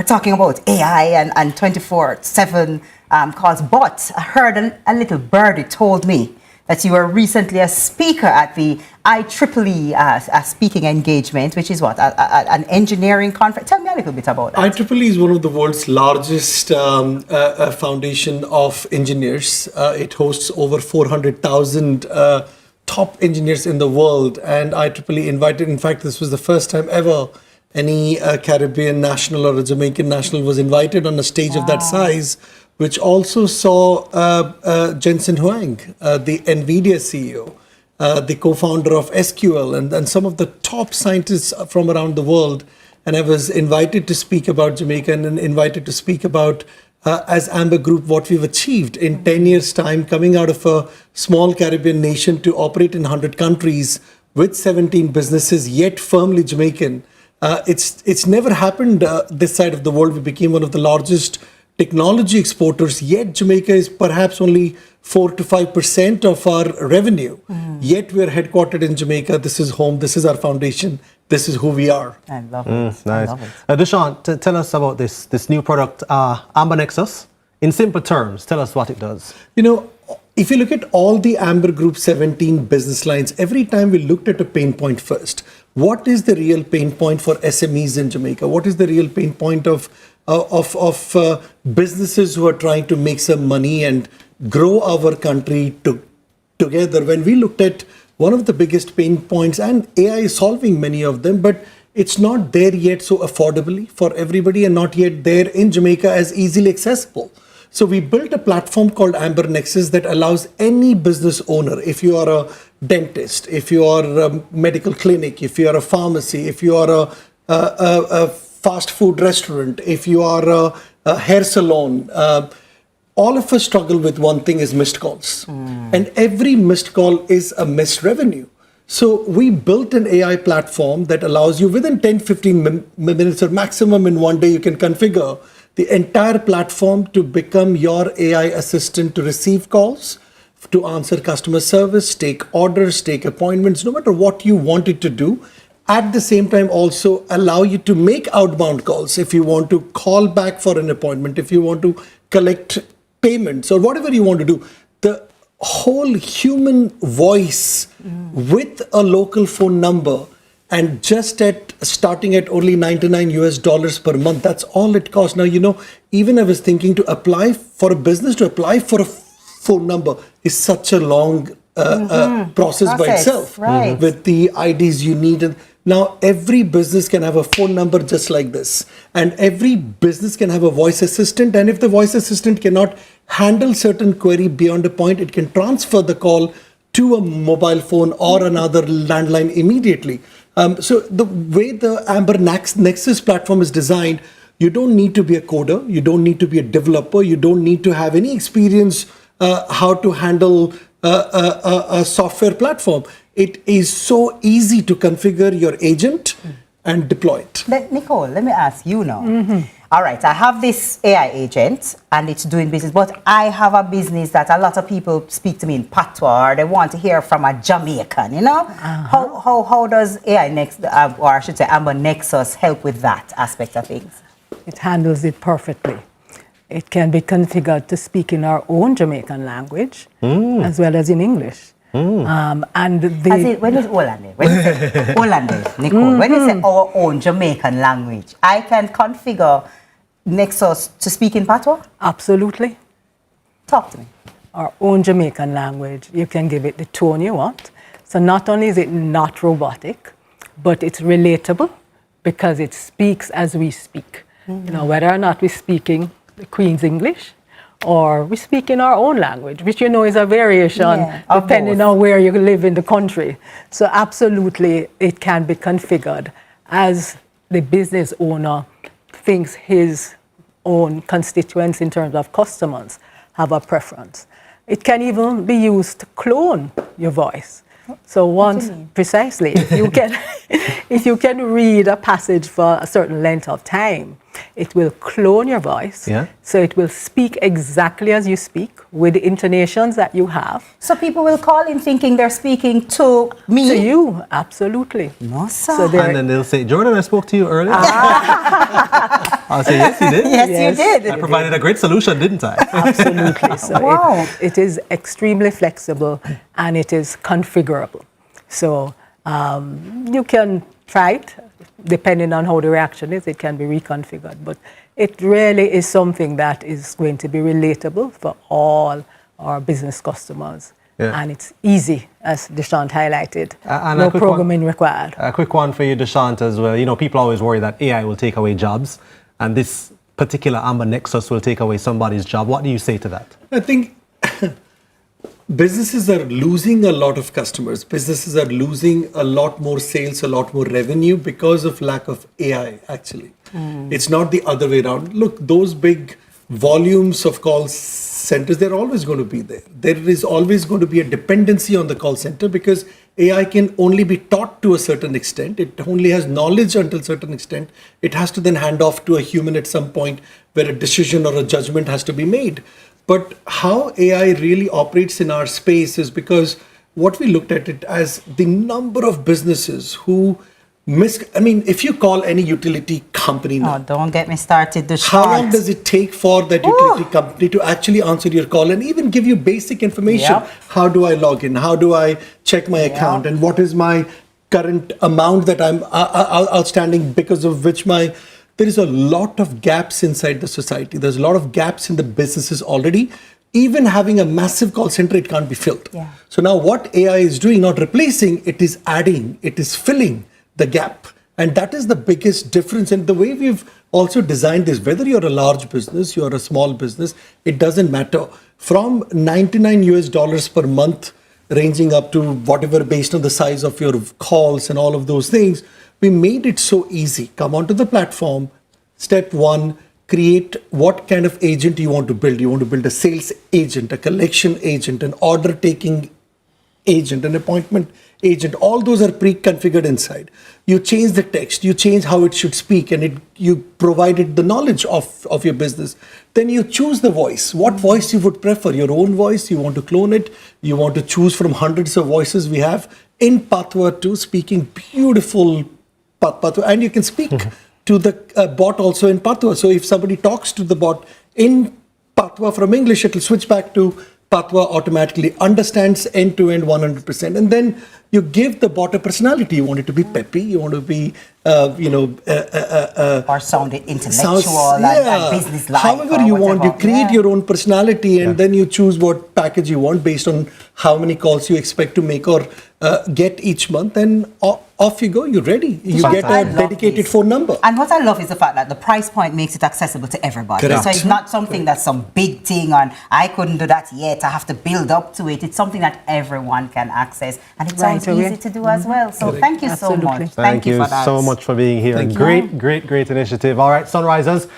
talking about AI and 24/7 calls. But I heard a little birdie told me that you were recently a speaker at the IEEE speaking engagement, which is what, an engineering conference. Tell me a little bit about that. IEEE is one of the world's largest foundation of engineers. It hosts over 400,000 top engineers in the world, and IEEE invited, in fact, this was the first time ever any Caribbean national or a Jamaican national was invited on a stage of that size, which also saw Jensen Huang, the NVIDIA CEO, the co-founder of SQL, and some of the top scientists from around the world. And I was invited to speak about Jamaica and invited to speak about, as Amber Group, what we've achieved in 10 years' time, coming out of a small Caribbean nation to operate in 100 countries, with 17 businesses, yet firmly Jamaican. It's never happened this side of the world. We became one of the largest technology exporters, yet Jamaica is perhaps only 4 to 5% of our revenue. Yet we're headquartered in Jamaica. This is home. This is our foundation. This is who we are. I love it. Nice. Dushyant, tell us about this new product, Amber Nexus. In simple terms, tell us what it does. You know, if you look at all the Amber Group 17 business lines, every time we looked at a pain point first. What is the real pain point for SMEs in Jamaica? What is the real pain point of businesses who are trying to make some money and grow our country together? When we looked at one of the biggest pain points, and AI is solving many of them, but it's not there yet so affordably for everybody and not yet there in Jamaica as easily accessible. So we built a platform called Amber Nexus that allows any business owner, if you are a dentist, if you are a medical clinic, if you are a pharmacy, if you are a fast food restaurant, if you are a hair salon, all of us struggle with one thing is missed calls. And every missed call is a missed revenue. So we built an AI platform that allows you within 10-15 minutes or maximum in one day, you can configure the entire platform to become your AI assistant to receive calls, to answer customer service, take orders, take appointments, no matter what you want it to do. At the same time, also allow you to make outbound calls if you want to call back for an appointment, if you want to collect payments or whatever you want to do. The whole human voice with a local phone number, and just starting at only $99 per month, that's all it costs. Now, you know, even I was thinking to apply for a business, to apply for a phone number is such a long process by itself, right. with the IDs you need. And now every business can have a phone number just like this. And every business can have a voice assistant. And if the voice assistant cannot handle certain query beyond a point, it can transfer the call to a mobile phone or another landline immediately. So the way the Amber Nexus platform is designed, you don't need to be a coder, you don't need to be a developer, you don't need to have any experience how to handle a software platform. It is so easy to configure your agent and deploy it. Nicole, let me ask you now. All right, I have this AI agent and it's doing business, but I have a business that a lot of people speak to me in patois, or they want to hear from a Jamaican, you know? How does AI or I should say Amber Nexus help with that aspect of things? It handles it perfectly. It can be configured to speak in our own Jamaican language as well as in English. And when you say Hollandese, Nicole, when you say our own Jamaican language, I can configure Nexus to speak in patois? Absolutely. Talk to me. Our own Jamaican language, you can give it the tone you want. So not only is it not robotic, but it's relatable because it speaks as we speak. You know, whether or not we're speaking the Queen's English or we speak in our own language, which you know is a variation depending on where you live in the country. So absolutely it can be configured as the business owner thinks his own constituents in terms of customers have a preference. It can even be used to clone your voice. So precisely, if you can read a passage for a certain length of time, it will clone your voice. So it will speak exactly as you speak with the intonations that you have. So people will call in thinking they're speaking to me? To you, absolutely. No, sir. So and then they'll say, Jordan, I spoke to you earlier. I'll say, yes, you did. Yes, you did. I provided a great solution, didn't I? Absolutely. So wow. it is extremely flexible and it is configurable. So you can try it. Depending on how the reaction is, it can be reconfigured. But it really is something that is going to be relatable for all our business customers. And it's easy, as Dushyant highlighted. No programming required. A quick one for you, Dushyant, as well. You know, people always worry that AI will take away jobs, and this particular Amber Nexus will take away somebody's job. What do you say to that? I think businesses are losing a lot of customers. Businesses are losing a lot more sales, a lot more revenue because of lack of AI, actually. It's not the other way around. Look, those big volumes of call centers, they're always going to be there. There is always going to be a dependency on the call center because AI can only be taught to a certain extent. It only has knowledge until a certain extent. It has to then hand off to a human at some point where a decision or a judgment has to be made. But how AI really operates in our space is because what we looked at it as the number of businesses who if you call any utility company now. Oh, don't get me started. How long does it take for that utility company to actually answer your call and even give you basic information? Yep. How do I log in? How do I check my account? And what is my current amount that I'm outstanding because of which there is a lot of gaps inside the society. There's a lot of gaps in the businesses already. Even having a massive call center, it can't be filled. Yeah. So now what AI is doing, not replacing, it is adding, it is filling the gap. And that is the biggest difference. And the way we've also designed this, whether you're a large business, you're a small business, it doesn't matter. From $99 per month, ranging up to whatever based on the size of your calls and all of those things, we made it so easy. Come onto the platform. Step one, create what kind of agent you want to build. You want to build a sales agent, a collection agent, an order taking agent, an appointment agent. All those are pre-configured inside. You change the text, you change how it should speak, and you provided the knowledge of your business. Then you choose the voice. What voice you would prefer? Your own voice, you want to clone it, you want to choose from hundreds of voices we have in Patwa too, speaking beautiful Patwa, and you can speak to the bot also in Patwa. So if somebody talks to the bot in Patwa from English, it will switch back to Patwa automatically, understands end-to-end 100%. And then you give the bot a personality. You want it to be peppy, you want to be, or sound intellectual and business-like. However you want, you create your own personality and then you choose what package you want based on how many calls you expect to make or get each month, and off you go, you're ready. You get a dedicated phone number. And what I love is the fact that the price point makes it accessible to everybody. Correct. So it's not something that's some big thing and I couldn't do that yet, I have to build up to it. It's something that everyone can access, and it sounds easy to do as well. So thank you so much. Thank you for that. so much for being here. Thank you. Great initiative. All right, Sunrisers.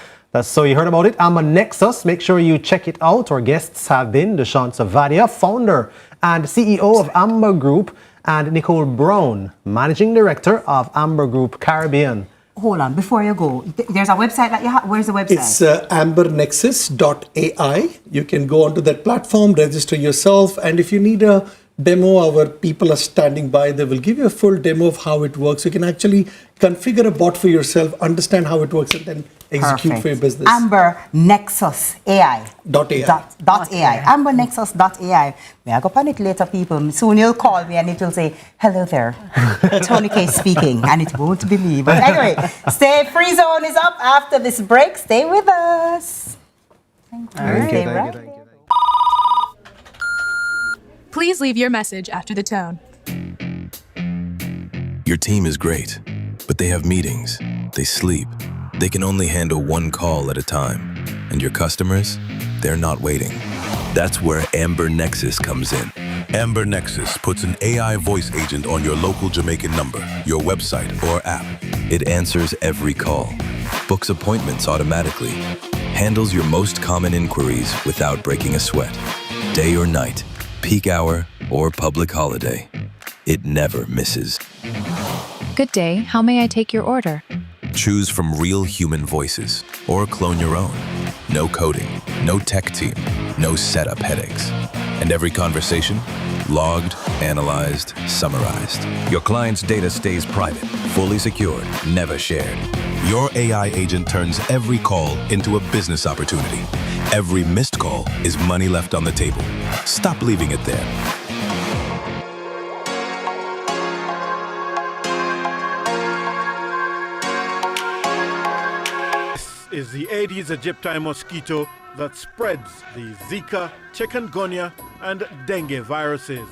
So you heard about it. I'm a Nexus. Make sure you check it out. Our guests have been Dushyant Savadia, founder and CEO of Amber Group, and Nicole Brown, Managing Director of Amber Group Caribbean. Hold on, before you go, there's a website that you have. Where's the website? It's ambernexus.ai. You can go onto that platform, register yourself, and if you need a demo, our people are standing by. They will give you a full demo of how it works. You can actually configure a bot for yourself, understand how it works, and then execute for your business. Amber Nexus AI. .ai. Amber Nexus.ai. May I go on it later, people? Soon you'll call me and it will say, hello there, Tony K speaking, and it won't be me. But anyway, Stay Free Zone is up after this break. Stay with us. Thank you. Please leave your message after the tone. Your team is great, but they have meetings, they sleep, they can only handle one call at a time. And your customers, they're not waiting. That's where Amber Nexus comes in. Amber Nexus puts an AI voice agent on your local Jamaican number, your website, or app. It answers every call, books appointments automatically, handles your most common inquiries without breaking a sweat. Day or night, peak hour, or public holiday, it never misses. Good day, how may I take your order? Choose from real human voices, or clone your own. No coding, no tech team, no setup headaches. And every conversation, logged, analyzed, summarized. Your client's data stays private, fully secured, never shared. Your AI agent turns every call into a business opportunity. Every missed call is money left on the table. Stop leaving it there. This is the Aedes aegypti mosquito that spreads the Zika, chikungunya, and dengue viruses.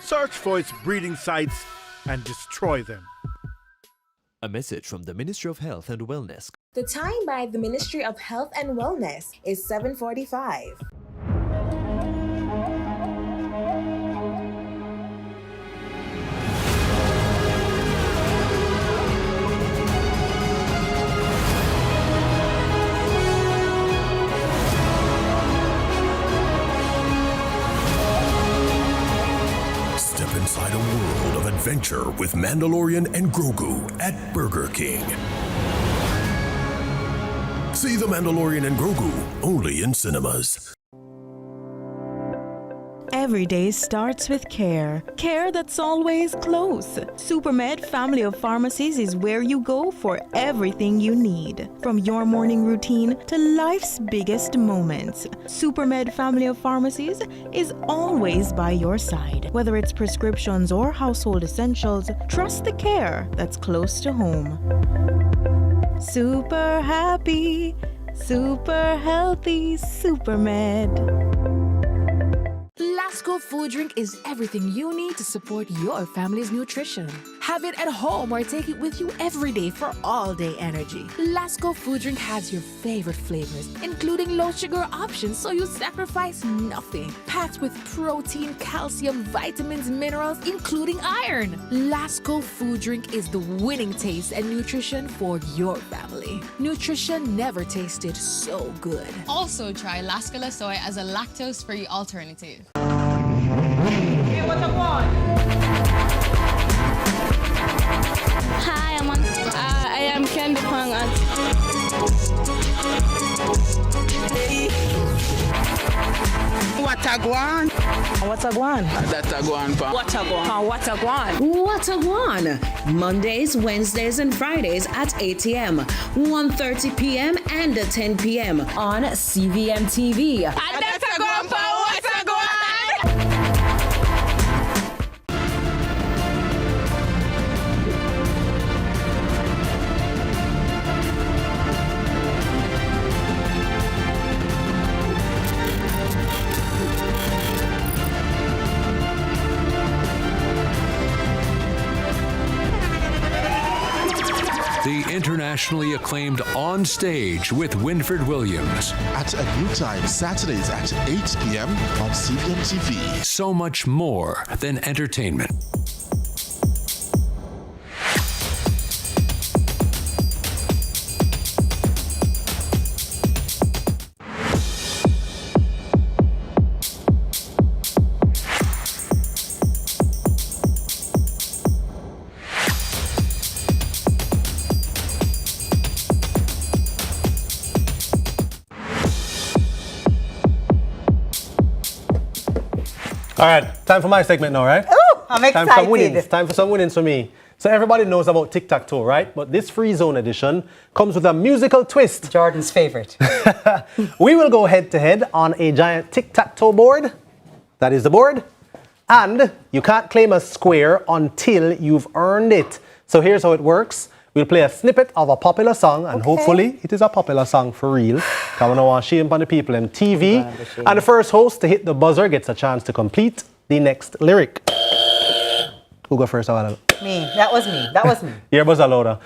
Search for its breeding sites and destroy them. A message from the Ministry of Health and Wellness. The time by the Ministry of Health and Wellness is 7:45. Step inside a world adventure with Mandalorian and Grogu at Burger King. See The Mandalorian and Grogu only in cinemas. Every day starts with care. Care that's always close. Supermed Family of Pharmacies is where you go for everything you need. From your morning routine to life's biggest moments. Supermed Family of Pharmacies is always by your side. Whether it's prescriptions or household essentials, trust the care that's close to home. Super happy, super healthy, Supermed. Lasco Food Drink is everything you need to support your family's nutrition. Have it at home or take it with you every day for all-day energy. Lasco Food Drink has your favorite flavors, including low-sugar options so you sacrifice nothing. Packed with protein, calcium, vitamins, minerals, including iron. Lasco Food Drink is the winning taste and nutrition for your family. Nutrition never tasted so good. Also try Lascala Soy as a lactose-free alternative. Hey, what I want? Hi, I am Candy Pang at What I want? What a guan? That I want. What a guan? What a guan? What a guan! Mondays, Wednesdays, and Fridays at 8 a.m., 1:30 p.m., and 10 p.m. on CVMTV. And that's a guan, what a guan? The internationally acclaimed On Stage with Winfred Williams. At a new time, Saturdays at 8 p.m. on CVMTV. So much more than entertainment. All right, time for my segment now, right? Oh, I'm excited. Time for some winnings for me. So everybody knows about tic-tac-toe, right? But this free zone edition comes with a musical twist. Jordan's favorite. We will go head-to-head on a giant tic-tac-toe board. That is the board. And you can't claim a square until you've earned it. So here's how it works. We'll play a snippet of a popular song, and hopefully it is a popular song for real. Because I want to shame on the people in TV. And the first host to hit the buzzer gets a chance to complete the next lyric. Who go first? Me. That was me. That was me. Your buzzer louder.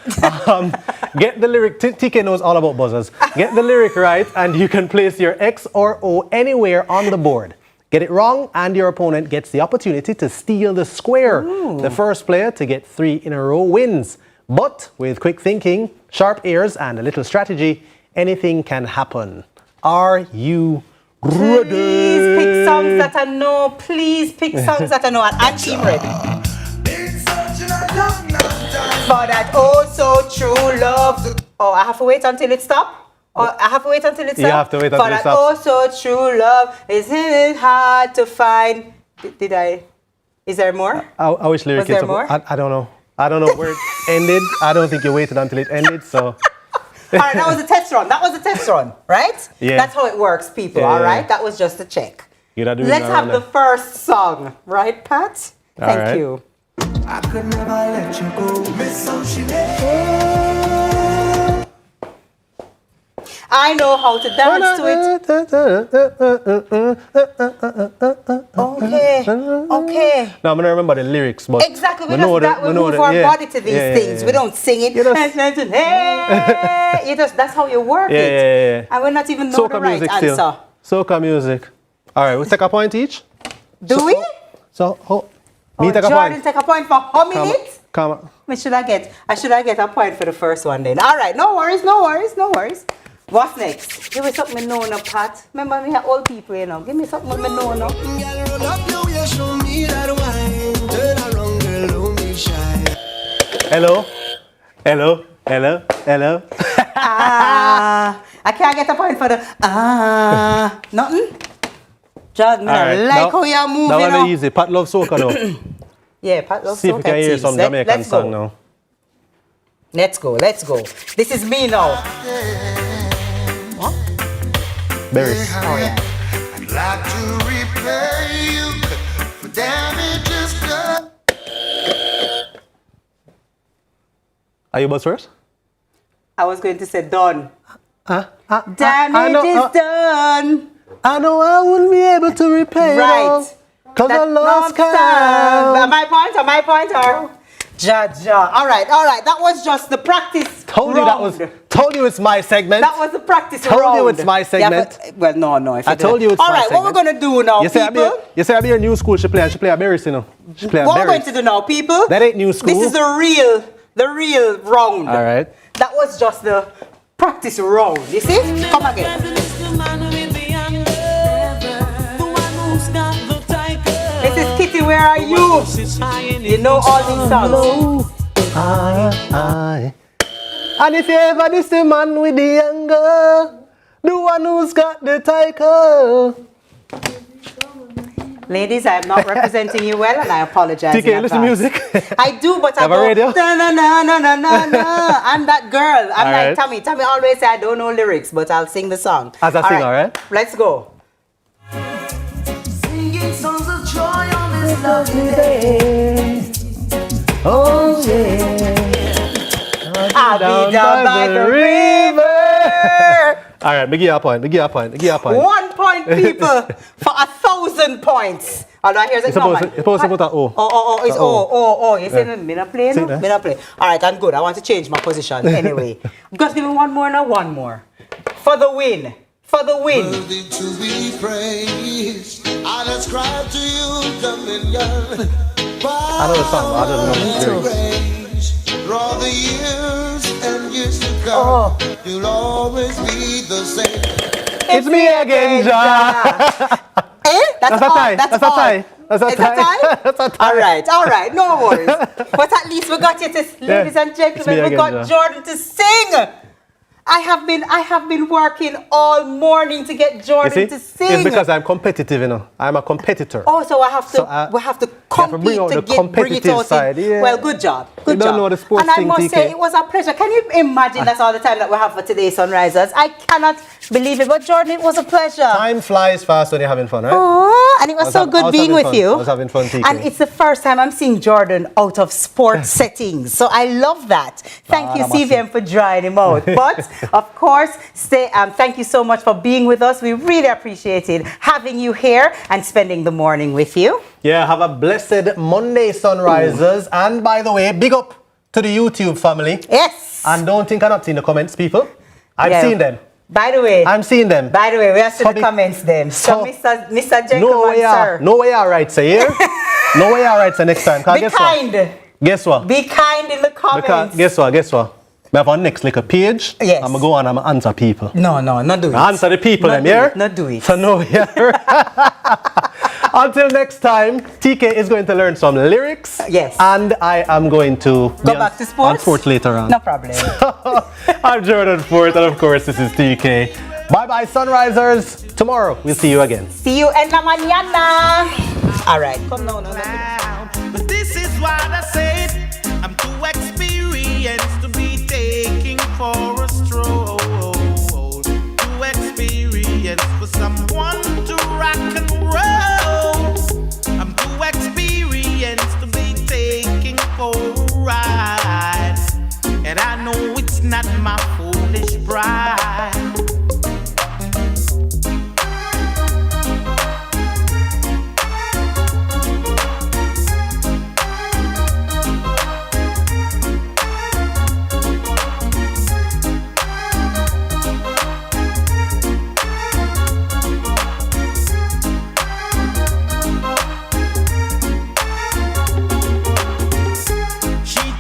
Get the lyric. TK knows all about buzzers. Get the lyric right, and you can place your X or O anywhere on the board. Get it wrong, and your opponent gets the opportunity to steal the square. The first player to get 3 in a row wins. But with quick thinking, sharp ears, and a little strategy, anything can happen. Are you ready? Please pick songs that I know. Please pick songs that I know. And team ready. For that oh so true love. Oh, I have to wait until it stops? Or I have to wait until it stops? You have to wait until it stops. For that oh so true love, isn't it hard to find? Did I? Is there more? I wish lyric. Was there more? I don't know. I don't know where it ended. I don't think you waited until it ended, so. All right, that was a test run. That was a test run, right? Yeah. That's how it works, people, Yeah. all right? That was just a check. Let's have the first song, right, Pat? All Thank right. you. I could never let you go, Miss I know how to dance to it. Okay. No, I'm going to remember the lyrics, but... Exactly, we move our body to these things. We don't sing it. That's how you work it. And we're not even know the right answer. Soca music. All right, we'll take a point each. Do we? So, me take a Jordan point. take a point for how minutes? Come on. I should I get a point for the first one then? All right, no worries. What's next? Give me something I know now, Pat. Remember me have old people, you know. Give me something I know now. Hello? Hello? Hello? Hello? I can't get a point for the nothing. Just like how you're moving. That one is easy. Pat love soca though. Yeah, Pat love soca. See if we can hear some Jamaican song now. Let's go. This is me now. Berries. Oh yeah. I'd like to repay you for damages done. Are you bus first? I was going to say done. Damage is done. I know I wouldn't be able to repay right. Because I lost count. My point or? Ja. All right. That was just the practice Told you it's my segment. That was the practice Told round. you it's my segment. Yeah, well, no. I told you it's all my right, segment. what we're going to do now, people? You say I be a new school. She play a berries, you know. She play a what berries. we're going to do now, people? That ain't new school. This is the real round. All right. That was just the practice round. You see? Come again. This is Kitty, where are you? You know all these songs. And if you ever diss the man with the anger, the one who's got the title. Ladies, I'm not representing you well, and I apologize. TK, listen to music. I do, but I have a radio? No. I'm that girl. I'm all like right. Tammy. Tammy always say I don't know lyrics, but I'll sing the song. As I sing, all right? Let's go. Singing songs of joy on this lovely day. Oh yeah. I'll be down by the river. All right, give you a point. 1 point, people, for 1,000 points. All right, here's it. It's supposed to put an O. It's O. You say, me not play, no? Me not play. All right, I'm good. I want to change my position anyway. Just give me one more. For the win. Worthy to be praised. I ascribe to you dominion. I know the song, but I don't know the lyrics. For all the years and years to come, you'll always be the same. It's me again, Ja. That's a tie. That's a tie. All right, no worries. But at least we got you to, ladies and gentlemen, we got Jordan to sing. I have been working all morning to get Jordan to sing. It's because I'm competitive, you know. I'm a competitor. Oh, so we have to compete to bring it out. Side, yeah. Well, good job. You don't know the sports and thing, I must say, TK. it was a pleasure. Can you imagine that's all the time that we have for today's Sunrisers? I cannot believe it. But Jordan, it was a pleasure. Time flies fast when you're having fun, right? Oh, and it was so good being with you. I was having fun, TK. And it's the first time I'm seeing Jordan out of sports settings. So I love that. Thank you, CVM, for drying him out. But, of course, thank you so much for being with us. We really appreciated having you here and spending the morning with you. Yeah, have a blessed Monday, Sunrisers. And by the way, big up to the YouTube family. Yes. And don't think I'm not seeing the comments, people. I've seen them. By the way, I'm seeing them. By the way, we are seeing the comments them. So, Mr. Gentleman, sir. No way I write, say here. No way I write, say next time. Be kind. Guess what? Be kind in the comments. Because, guess what? We have our next like a page. Yes. I'm going to go on and answer people. No, not do it. Answer the people, here. Not do it. So no, yeah. Until next time, TK is going to learn some lyrics. Yes. And I am going to go back to sports. On sports later on. No problem. I'm Jordan Fort, and of course, this is TK. Bye-bye, Sunrisers. Tomorrow, we'll see you again. See you en la mañana. All right. Come now. But this is what I said. I'm too experienced to be taking for a stroll. Too experienced for someone to rock and roll. I'm too experienced to be taking for a ride. And I know it's not my foolish pride.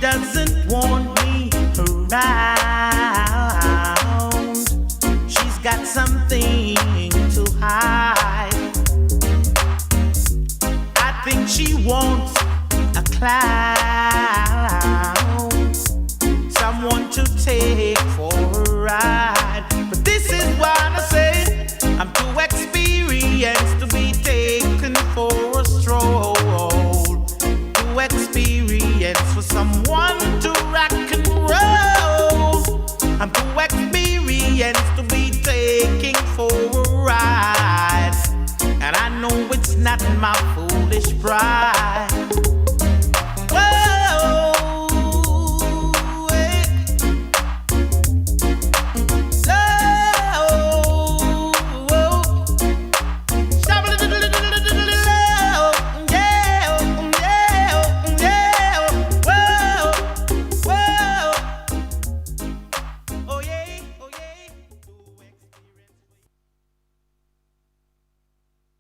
Doesn't want me around. She's got something to hide. I think she wants a clown. take for a ride. But this is what I say, I'm too experienced